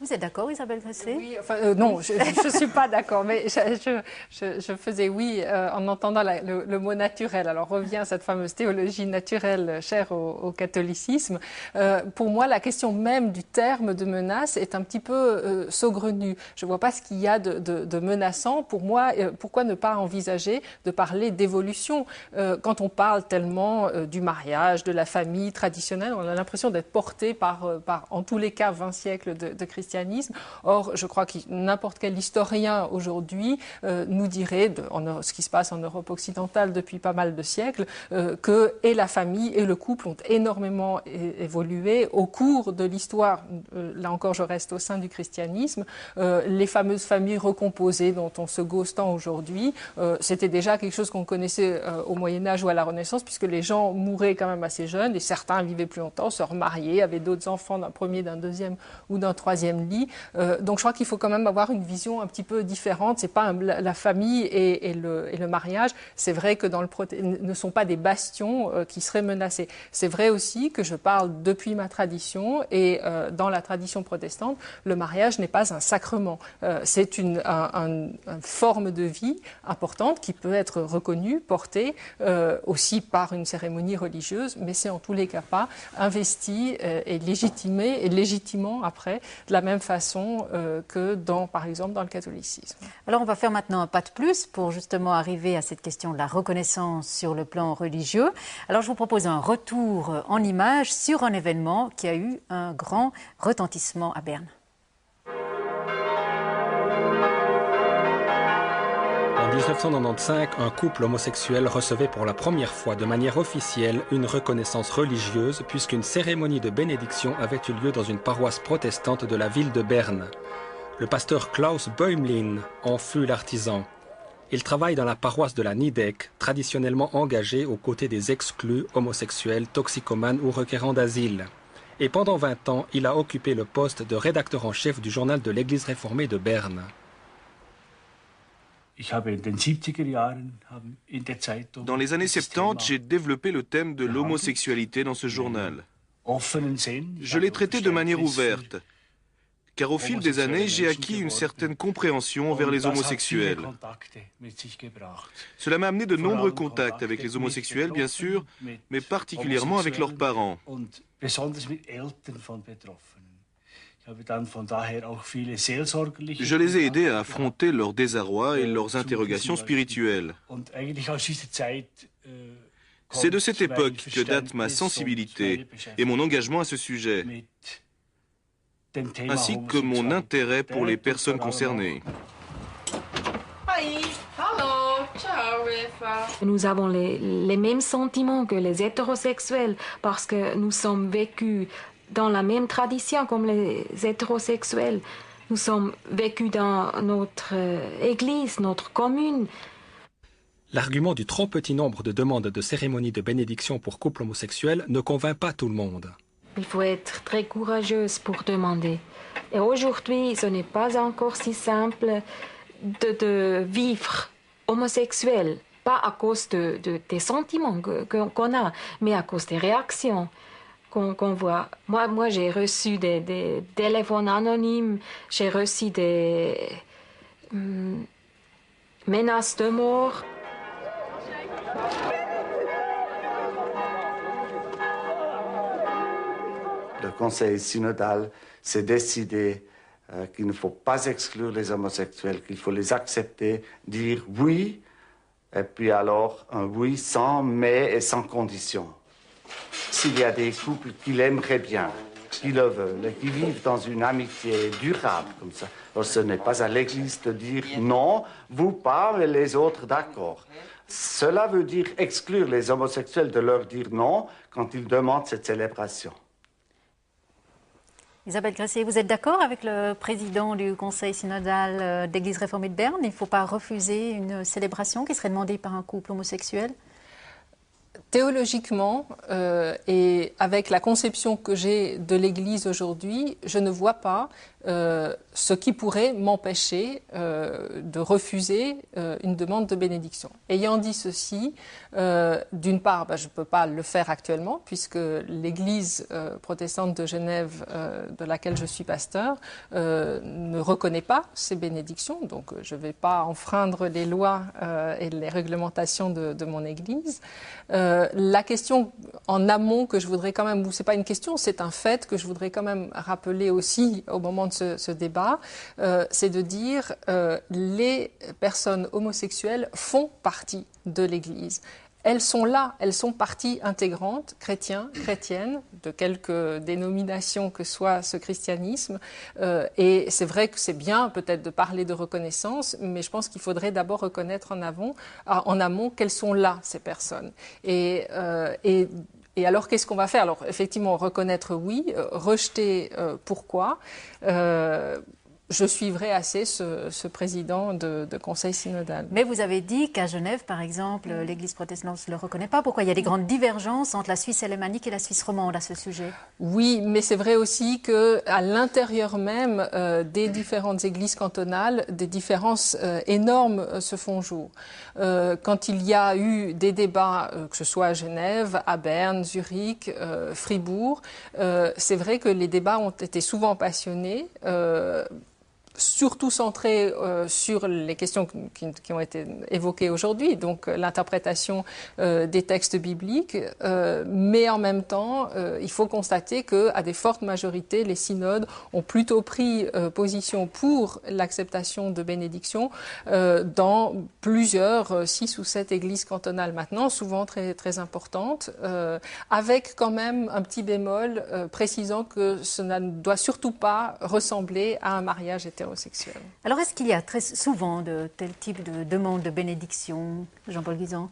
Vous êtes d'accord, Isabelle Gressley? Oui, enfin, non, je ne suis pas d'accord, mais je faisais oui en entendant le mot naturel. Alors revient cette fameuse théologie naturelle chère au catholicisme. Pour moi, la question même du terme de menace est un petit peu saugrenue. Je ne vois pas ce qu'il y a de menaçant. Pour moi, pourquoi ne pas envisager de parler d'évolution? Quand on parle tellement du mariage, de la famille traditionnelle, on a l'impression d'être porté par, en tous les cas, 20 siècles de christianisme. Or, je crois que n'importe quel historien aujourd'hui nous dirait, ce qui se passe en Europe occidentale depuis pas mal de siècles, que et la famille et le couple ont énormément évolué au cours de l'histoire. Là encore, je reste au sein du christianisme. Les fameuses familles recomposées dont on se gausse tant aujourd'hui, c'était déjà quelque chose qu'on connaissait au Moyen-Âge ou à la Renaissance, puisque les gens mouraient quand même assez jeunes et certains vivaient plus longtemps, se remariaient, avaient d'autres enfants d'un premier, d'un deuxième ou d'un troisième lit. Donc je crois qu'il faut quand même avoir une vision un petit peu différente. C'est pas la famille et le mariage. C'est vrai que ne sont pas des bastions qui seraient menacés. C'est vrai aussi que je parle depuis ma tradition et dans la tradition protestante, le mariage n'est pas un sacrement. C'est une forme de vie importante qui peut être reconnue, portée aussi par une cérémonie religieuse, mais c'est en tous les cas pas investi et légitimé et légitimant après de la même façon que par exemple dans le catholicisme. Alors on va faire maintenant un pas de plus pour justement arriver à cette question de la reconnaissance sur le plan religieux. Alors je vous propose un retour en images sur un événement qui a eu un grand retentissement à Berne. En 1995, un couple homosexuel recevait pour la première fois de manière officielle une reconnaissance religieuse puisqu'une cérémonie de bénédiction avait eu lieu dans une paroisse protestante de la ville de Berne. Le pasteur Klaus Bäumlin en fut l'artisan. Il travaille dans la paroisse de la Nidec, traditionnellement engagée aux côtés des exclus, homosexuels, toxicomanes ou requérants d'asile. Et pendant 20 ans, il a occupé le poste de rédacteur en chef du journal de l'Église réformée de Berne. Dans les années 70, j'ai développé le thème de l'homosexualité dans ce journal. Je l'ai traité de manière ouverte, car au fil des années, j'ai acquis une certaine compréhension envers les homosexuels. Cela m'a amené de nombreux contacts avec les homosexuels, bien sûr, mais particulièrement avec leurs parents. Je les ai aidés à affronter leurs désarrois et leurs interrogations spirituelles. C'est de cette époque que date ma sensibilité et mon engagement à ce sujet, ainsi que mon intérêt pour les personnes concernées. Nous avons les mêmes sentiments que les hétérosexuels parce que nous sommes vécus dans la même tradition comme les hétérosexuels. Nous sommes vécus dans notre église, notre commune. L'argument du trop petit nombre de demandes de cérémonies de bénédiction pour couples homosexuels ne convainc pas tout le monde. Il faut être très courageuse pour demander. Et aujourd'hui, ce n'est pas encore si simple de vivre homosexuel, pas à cause des sentiments qu'on a, mais à cause des réactions qu'on voit. Moi, j'ai reçu des téléphones anonymes, j'ai reçu des menaces de mort. le Conseil synodal s'est décidé qu'il ne faut pas exclure les homosexuels, qu'il faut les accepter, dire oui, et puis alors un oui sans mais et sans condition. S'il y a des couples qui l'aimeraient bien, qui le veulent et qui vivent dans une amitié durable comme ça, alors ce n'est pas à l'Église de dire non, vous pas, mais les autres d'accord. Cela veut dire exclure les homosexuels de leur dire non quand ils demandent cette célébration. Isabelle Gressier, vous êtes d'accord avec le président du Conseil synodal d'Église réformée de Berne? Il ne faut pas refuser une célébration qui serait demandée par un couple homosexuel? Théologiquement, et avec la conception que j'ai de l'Église aujourd'hui, je ne vois pas ce qui pourrait m'empêcher de refuser une demande de bénédiction. Ayant dit ceci, d'une part, je ne peux pas le faire actuellement, puisque l'Église protestante de Genève, de laquelle je suis pasteur, ne reconnaît pas ces bénédictions, donc je ne vais pas enfreindre les lois et les réglementations de mon Église. La question en amont que je voudrais quand même, ou c'est pas une question, c'est un fait que je voudrais quand même rappeler aussi au moment de ce débat, c'est de dire les personnes homosexuelles font partie de l'Église. Elles sont là, elles sont partie intégrante, chrétiens, chrétiennes, de quelque dénomination que soit ce christianisme. Et c'est vrai que c'est bien peut-être de parler de reconnaissance, mais je pense qu'il faudrait d'abord reconnaître en amont quelles sont là ces personnes. Et alors, qu'est-ce qu'on va faire? Alors, effectivement, reconnaître oui, rejeter pourquoi. Je suivrai assez ce président de conseil synodal. Mais vous avez dit qu'à Genève, par exemple, l'Église protestante ne le reconnaît pas. Pourquoi? Il y a des grandes divergences entre la Suisse alémanique et la Suisse romande à ce sujet. Oui, mais c'est vrai aussi qu'à l'intérieur même des différentes églises cantonales, des différences énormes se font jour. Quand il y a eu des débats, que ce soit à Genève, à Berne, Zurich, Fribourg, c'est vrai que les débats ont été souvent passionnés, surtout centré sur les questions qui ont été évoquées aujourd'hui, donc l'interprétation des textes bibliques, mais en même temps, il faut constater qu'à des fortes majorités, les synodes ont plutôt pris position pour l'acceptation de bénédictions dans plusieurs, 6 ou 7 églises cantonales maintenant, souvent très, très importantes, avec quand même un petit bémol précisant que cela ne doit surtout pas ressembler à un mariage hétérosexuel. Alors, est-ce qu'il y a très souvent de tel type de demande de bénédiction, Jean-Paul Guisan?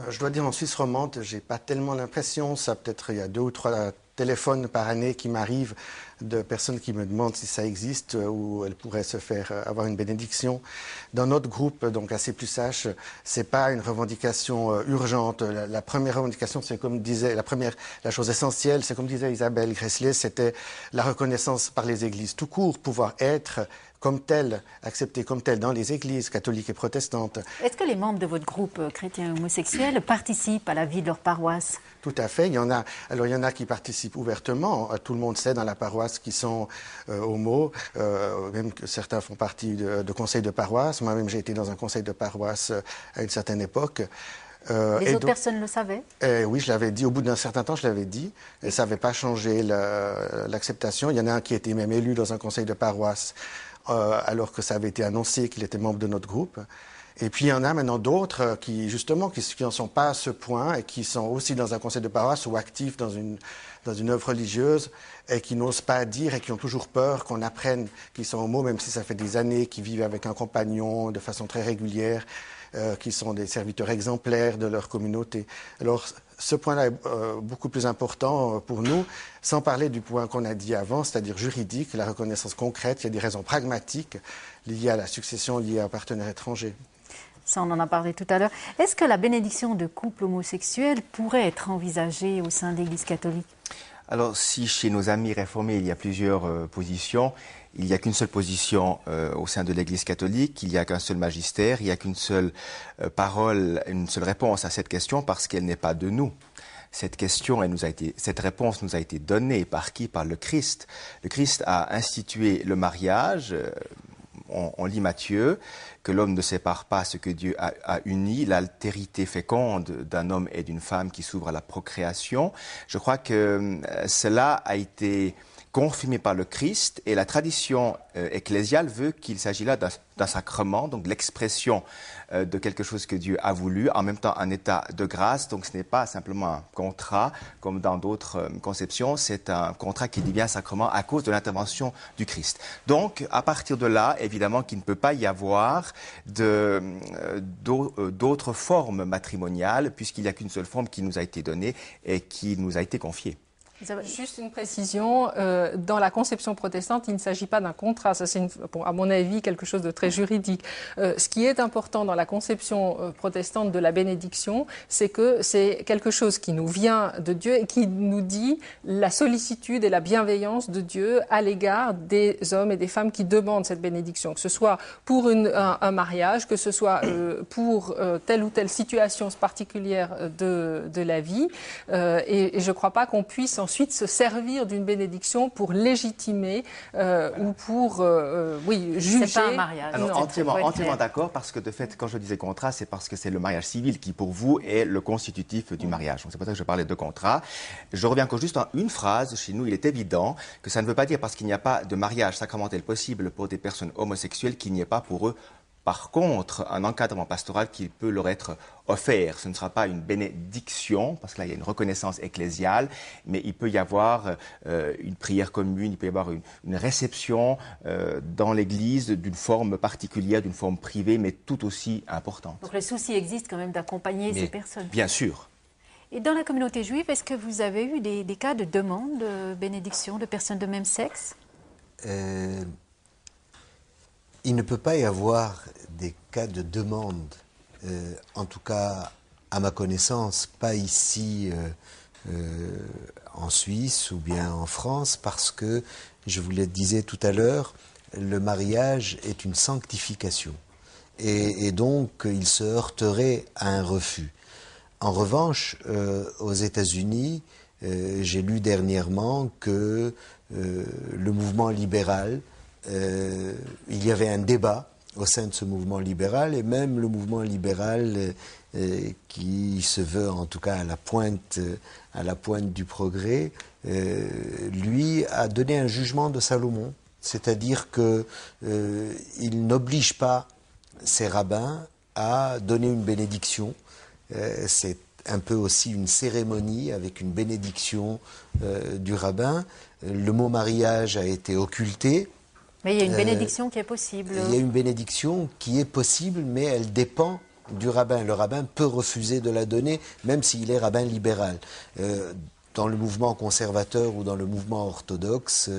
Je dois dire, en Suisse romande, je n'ai pas tellement l'impression. Ça, peut-être, il y a 2 ou 3 téléphones par année qui m'arrivent de personnes qui me demandent si ça existe ou elles pourraient se faire avoir une bénédiction. Dans notre groupe, donc assez plus sage, c'est pas une revendication urgente. La première revendication, c'est comme disait, la chose essentielle, c'est comme disait Isabelle Gressier, c'était la reconnaissance par les églises tout court, pouvoir être comme tel, accepté comme tel dans les églises catholiques et protestantes. Est-ce que les membres de votre groupe chrétien homosexuel participent à la vie de leur paroisse? Tout à fait. Il y en a qui participent ouvertement. Tout le monde sait dans la paroisse qu'ils sont homo, même que certains font partie de conseils de paroisse. Moi-même, j'ai été dans un conseil de paroisse à une certaine époque. Les autres personnes le savaient? Oui, je l'avais dit. Au bout d'un certain temps, je l'avais dit. Et ça n'avait pas changé l'acceptation. Il y en a un qui était même élu dans un conseil de paroisse alors que ça avait été annoncé qu'il était membre de notre groupe. Et puis il y en a maintenant d'autres qui, justement, qui n'en sont pas à ce point et qui sont aussi dans un conseil de paroisse ou actifs dans une œuvre religieuse et qui n'osent pas dire et qui ont toujours peur qu'on apprenne qu'ils sont homo, même si ça fait des années qu'ils vivent avec un compagnon de façon très régulière, qui sont des serviteurs exemplaires de leur communauté. Alors, ce point-là est beaucoup plus important pour nous, sans parler du point qu'on a dit avant, c'est-à-dire juridique, la reconnaissance concrète. Il y a des raisons pragmatiques liées à la succession, liées à un partenaire étranger. Ça, on en a parlé tout à l'heure. Est-ce que la bénédiction de couples homosexuels pourrait être envisagée au sein de l'Église catholique? Alors, si chez nos amis réformés, il y a plusieurs positions, il n'y a qu'une seule position au sein de l'Église catholique, il n'y a qu'un seul magistère, il n'y a qu'une seule parole, une seule réponse à cette question parce qu'elle n'est pas de nous. Cette réponse nous a été donnée par qui? Par le Christ. Le Christ a institué le mariage. on lit Matthieu, que l'homme ne sépare pas ce que Dieu a uni, l'altérité féconde d'un homme et d'une femme qui s'ouvre à la procréation. Je crois que cela a été confirmé par le Christ et la tradition ecclésiale veut qu'il s'agit là d'un sacrement, donc de l'expression de quelque chose que Dieu a voulu, en même temps un état de grâce, donc ce n'est pas simplement un contrat comme dans d'autres conceptions, c'est un contrat qui devient un sacrement à cause de l'intervention du Christ. Donc à partir de là, évidemment qu'il ne peut pas y avoir d'autres formes matrimoniales puisqu'il n'y a qu'une seule forme qui nous a été donnée et qui nous a été confiée. Juste une précision, dans la conception protestante, il ne s'agit pas d'un contrat, ça c'est à mon avis quelque chose de très juridique. Ce qui est important dans la conception protestante de la bénédiction, c'est que c'est quelque chose qui nous vient de Dieu et qui nous dit la sollicitude et la bienveillance de Dieu à l'égard des hommes et des femmes qui demandent cette bénédiction, que ce soit pour un mariage, que ce soit pour telle ou telle situation particulière de la vie, et je ne crois pas qu'on puisse ensuite se servir d'une bénédiction pour légitimer ou pour juger. C'est pas un mariage. Alors, entièrement d'accord, parce que de fait, quand je disais contrat, c'est parce que c'est le mariage civil qui, pour vous, est le constitutif du mariage. Donc, c'est pour ça que je parlais de contrat. Je reviens encore juste en une phrase. Chez nous, il est évident que ça ne veut pas dire parce qu'il n'y a pas de mariage sacramentel possible pour des personnes homosexuelles qu'il n'y ait pas pour eux par contre, un encadrement pastoral qui peut leur être offert. Ce ne sera pas une bénédiction, parce que là, il y a une reconnaissance ecclésiale, mais il peut y avoir une prière commune, il peut y avoir une réception dans l'Église d'une forme particulière, d'une forme privée, mais tout aussi importante. Donc le souci existe quand même d'accompagner ces personnes. Bien sûr. Et dans la communauté juive, est-ce que vous avez eu des cas de demande de bénédiction de personnes de même sexe? Il ne peut pas y avoir des cas de demande, en tout cas à ma connaissance, pas ici en Suisse ou bien en France, parce que, je vous le disais tout à l'heure, le mariage est une sanctification. Et donc, il se heurterait à un refus. En revanche, aux États-Unis, j'ai lu dernièrement que le mouvement libéral, il y avait un débat au sein de ce mouvement libéral, et même le mouvement libéral qui se veut en tout cas à la pointe du progrès, lui a donné un jugement de Salomon, c'est-à-dire que il n'oblige pas ses rabbins à donner une bénédiction. C'est un peu aussi une cérémonie avec une bénédiction du rabbin. Le mot mariage a été occulté. Mais il y a une bénédiction qui est possible. Il y a une bénédiction qui est possible, mais elle dépend du rabbin. Le rabbin peut refuser de la donner, même s'il est rabbin libéral. Dans le mouvement conservateur ou dans le mouvement orthodoxe,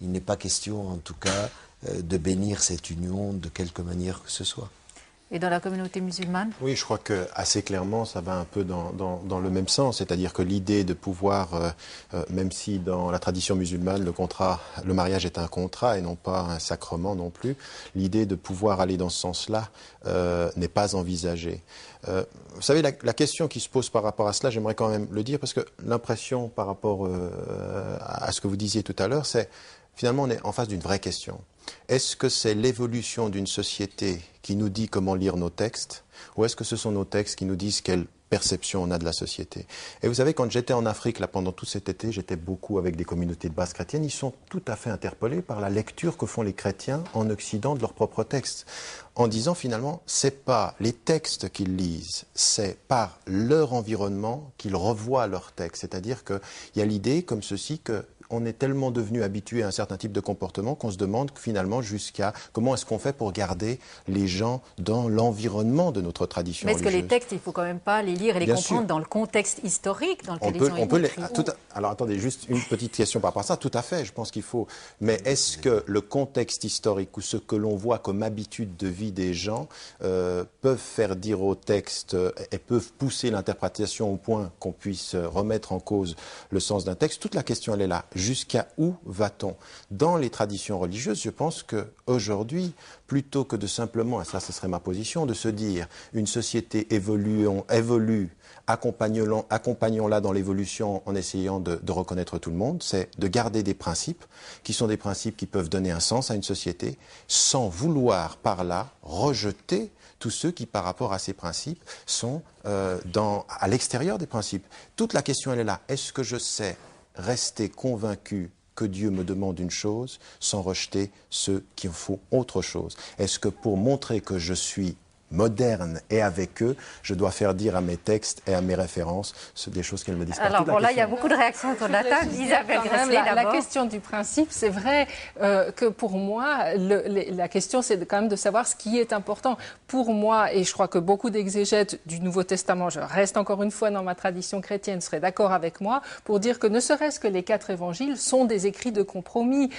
il n'est pas question, en tout cas, de bénir cette union de quelque manière que ce soit. Et dans la communauté musulmane? Oui, je crois que assez clairement, ça va un peu dans le même sens. C'est-à-dire que l'idée de pouvoir, même si dans la tradition musulmane, le mariage est un contrat et non pas un sacrement non plus, l'idée de pouvoir aller dans ce sens-là n'est pas envisagée. Vous savez, la question qui se pose par rapport à cela, j'aimerais quand même le dire, parce que l'impression par rapport à ce que vous disiez tout à l'heure, c'est finalement on est en face d'une vraie question. Est-ce que c'est l'évolution d'une société qui nous dit comment lire nos textes, ou est-ce que ce sont nos textes qui nous disent quelle perception on a de la société? Et vous savez, quand j'étais en Afrique, là, pendant tout cet été, j'étais beaucoup avec des communautés de base chrétiennes, ils sont tout à fait interpellés par la lecture que font les chrétiens en Occident de leurs propres textes, en disant finalement, c'est pas les textes qu'ils lisent, c'est par leur environnement qu'ils revoient leurs textes. C'est-à-dire qu'il y a l'idée comme ceci que on est tellement devenu habitué à un certain type de comportement qu'on se demande finalement jusqu'à comment est-ce qu'on fait pour garder les gens dans l'environnement de notre tradition religieuse. Mais est-ce que les textes, il ne faut quand même pas les lire et les comprendre dans le contexte historique dans lequel ils ont été écrits? Alors attendez, juste une petite question par rapport à ça. Tout à fait, je pense qu'il faut. Mais est-ce que le contexte historique ou ce que l'on voit comme habitude de vie des gens peuvent faire dire au texte et peuvent pousser l'interprétation au point qu'on puisse remettre en cause le sens d'un texte? Toute la question, elle est là. Jusqu'à où va-t-on? Dans les traditions religieuses, je pense qu'aujourd'hui, plutôt que de simplement, et ça ce serait ma position, de se dire une société évolue, accompagnons-la dans l'évolution en essayant de reconnaître tout le monde, c'est de garder des principes qui sont des principes qui peuvent donner un sens à une société sans vouloir par là rejeter tous ceux qui, par rapport à ces principes, sont à l'extérieur des principes. Toute la question, elle est là. Est-ce que je sais rester convaincu que Dieu me demande une chose sans rejeter ceux qui en font autre chose? Est-ce que pour montrer que je suis moderne et avec eux, je dois faire dire à mes textes et à mes références des choses qu'elles me disent pas. Alors bon, là, il y a beaucoup de réactions autour de la table. Isabelle Gressler, la question du principe, c'est vrai que pour moi, la question, c'est quand même de savoir ce qui est important. Pour moi, et je crois que beaucoup d'exégètes du Nouveau Testament, je reste encore une fois dans ma tradition chrétienne, seraient d'accord avec moi pour dire que ne serait-ce que les 4 évangiles sont des écrits de compromis.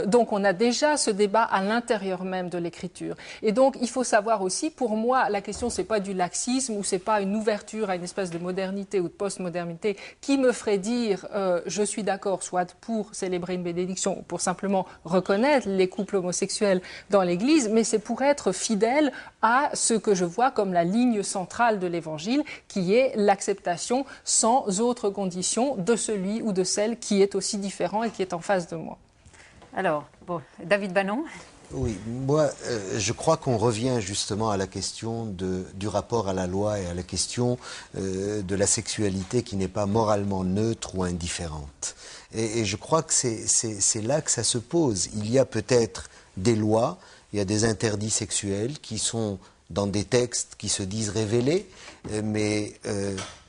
Donc on a déjà ce débat à l'intérieur même de l'écriture. Et donc il faut savoir aussi, pour moi, la question, c'est pas du laxisme ou c'est pas une ouverture à une espèce de modernité ou de post-modernité qui me ferait dire je suis d'accord soit pour célébrer une bénédiction ou pour simplement reconnaître les couples homosexuels dans l'Église, mais c'est pour être fidèle à ce que je vois comme la ligne centrale de l'Évangile, qui est l'acceptation sans autre condition de celui ou de celle qui est aussi différent et qui est en face de moi. Alors, bon, David Bannon. Oui, moi, je crois qu'on revient justement à la question du rapport à la loi et à la question de la sexualité qui n'est pas moralement neutre ou indifférente. Et je crois que c'est là que ça se pose. Il y a peut-être des lois, il y a des interdits sexuels qui sont dans des textes qui se disent révélés, mais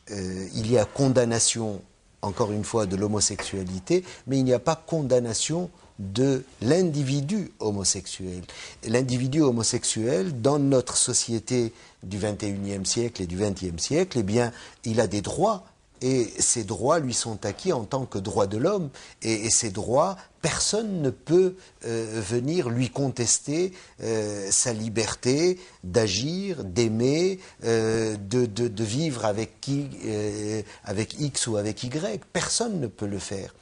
il y a condamnation, encore une fois, de l'homosexualité, mais il n'y a pas condamnation de l'individu homosexuel. L'individu homosexuel, dans notre société du XXIe siècle et du XXe siècle, eh bien, il a des droits, et ces droits lui sont acquis en tant que droits de l'homme, et ces droits, personne ne peut venir lui contester sa liberté d'agir, d'aimer, de vivre avec X ou avec Y. Personne ne peut le faire.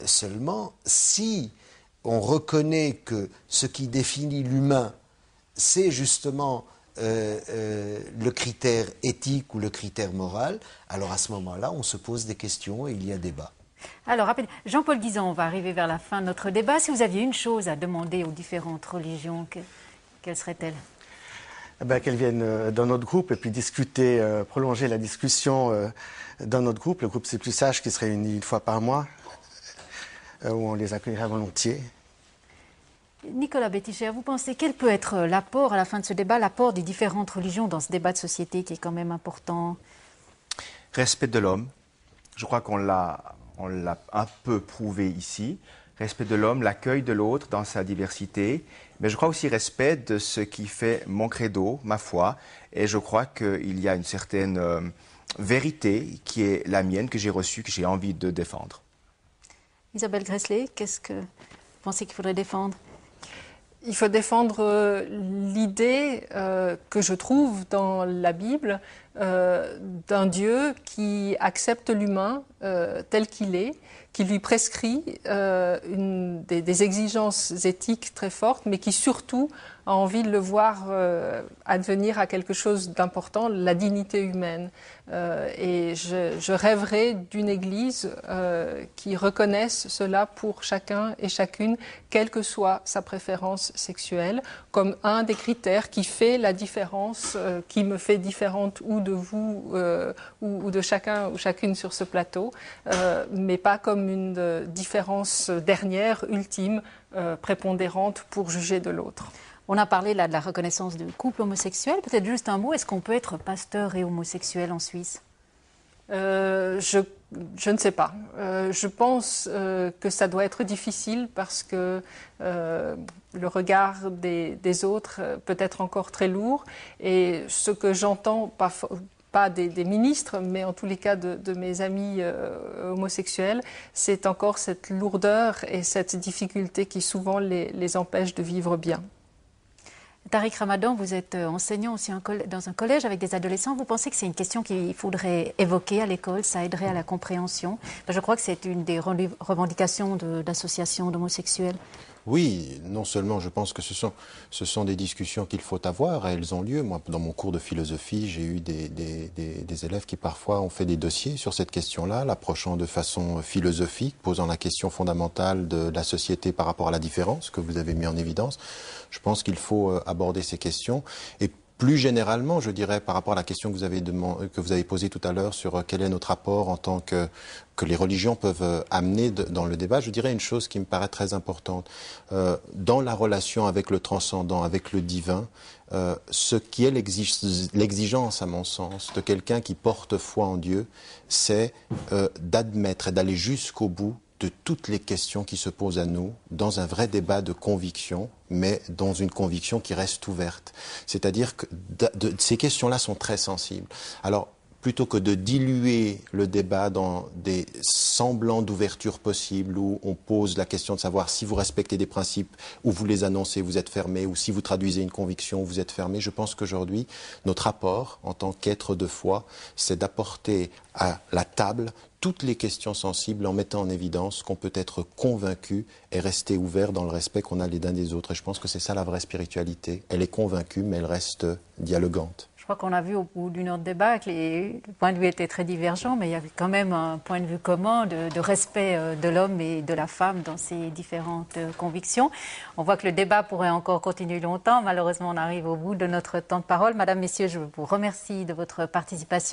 Seulement, si on reconnaît que ce qui définit l'humain, c'est justement le critère éthique ou le critère moral, alors à ce moment-là, on se pose des questions et il y a débat. Alors, Jean-Paul Guisan, on va arriver vers la fin de notre débat. Si vous aviez une chose à demander aux différentes religions, quelle serait-elle? Qu'elles viennent dans notre groupe et puis discuter, prolonger la discussion dans notre groupe. Le groupe C'est plus sage qui se réunit une fois par mois, où on les accueillera volontiers. Nicolas Betticher, vous pensez quel peut être l'apport à la fin de ce débat, l'apport des différentes religions dans ce débat de société qui est quand même important? Respect de l'homme. Je crois qu'on l'a un peu prouvé ici. Respect de l'homme, l'accueil de l'autre dans sa diversité. Mais je crois aussi respect de ce qui fait mon credo, ma foi. Et je crois qu'il y a une certaine vérité qui est la mienne, que j'ai reçue, que j'ai envie de défendre. Isabelle Gressler, qu'est-ce que vous pensez qu'il faudrait défendre? Il faut défendre l'idée que je trouve dans la Bible d'un Dieu qui accepte l'humain tel qu'il est, qui lui prescrit des exigences éthiques très fortes, mais qui surtout a envie de le voir advenir à quelque chose d'important, la dignité humaine. Et je rêverais d'une Église qui reconnaisse cela pour chacun et chacune, quelle que soit sa préférence sexuelle, comme un des critères qui fait la différence, qui me fait différente ou de vous ou de chacun ou chacune sur ce plateau, mais pas comme une différence dernière, ultime, prépondérante pour juger de l'autre. On a parlé là de la reconnaissance de couple homosexuel. Peut-être juste un mot, est-ce qu'on peut être pasteur et homosexuel en Suisse? Je ne sais pas. Je pense que ça doit être difficile parce que le regard des autres peut être encore très lourd. Et ce que j'entends, pas des ministres, mais en tous les cas de mes amis homosexuels, c'est encore cette lourdeur et cette difficulté qui souvent les empêche de vivre bien. Tariq Ramadan, vous êtes enseignant aussi dans un collège avec des adolescents. Vous pensez que c'est une question qu'il faudrait évoquer à l'école, ça aiderait à la compréhension? Je crois que c'est une des revendications d'associations d'homosexuels. Oui, non seulement je pense que ce sont des discussions qu'il faut avoir, et elles ont lieu. Moi, dans mon cours de philosophie, j'ai eu des élèves qui parfois ont fait des dossiers sur cette question-là, l'approchant de façon philosophique, posant la question fondamentale de la société par rapport à la différence que vous avez mis en évidence. Je pense qu'il faut aborder ces questions. Et plus généralement, je dirais, par rapport à la question que vous avez posée tout à l'heure sur quel est notre rapport en tant que les religions peuvent amener dans le débat, je dirais une chose qui me paraît très importante. Dans la relation avec le transcendant, avec le divin, ce qui est l'exigence, à mon sens, de quelqu'un qui porte foi en Dieu, c'est d'admettre et d'aller jusqu'au bout de toutes les questions qui se posent à nous dans un vrai débat de conviction, mais dans une conviction qui reste ouverte. C'est-à-dire que ces questions-là sont très sensibles. Alors, plutôt que de diluer le débat dans des semblants d'ouverture possibles où on pose la question de savoir si vous respectez des principes ou vous les annoncez, vous êtes fermé, ou si vous traduisez une conviction, vous êtes fermé, je pense qu'aujourd'hui, notre apport en tant qu'être de foi, c'est d'apporter à la table toutes les questions sensibles en mettant en évidence qu'on peut être convaincu et rester ouvert dans le respect qu'on a les uns des autres. Et je pense que c'est ça la vraie spiritualité. Elle est convaincue, mais elle reste dialogante. Je crois qu'on a vu au bout d'une heure de débat que les points de vue étaient très divergents, mais il y avait quand même un point de vue commun de respect de l'homme et de la femme dans ces différentes convictions. On voit que le débat pourrait encore continuer longtemps. Malheureusement, on arrive au bout de notre temps de parole. Madame, Messieurs, je vous remercie de votre participation.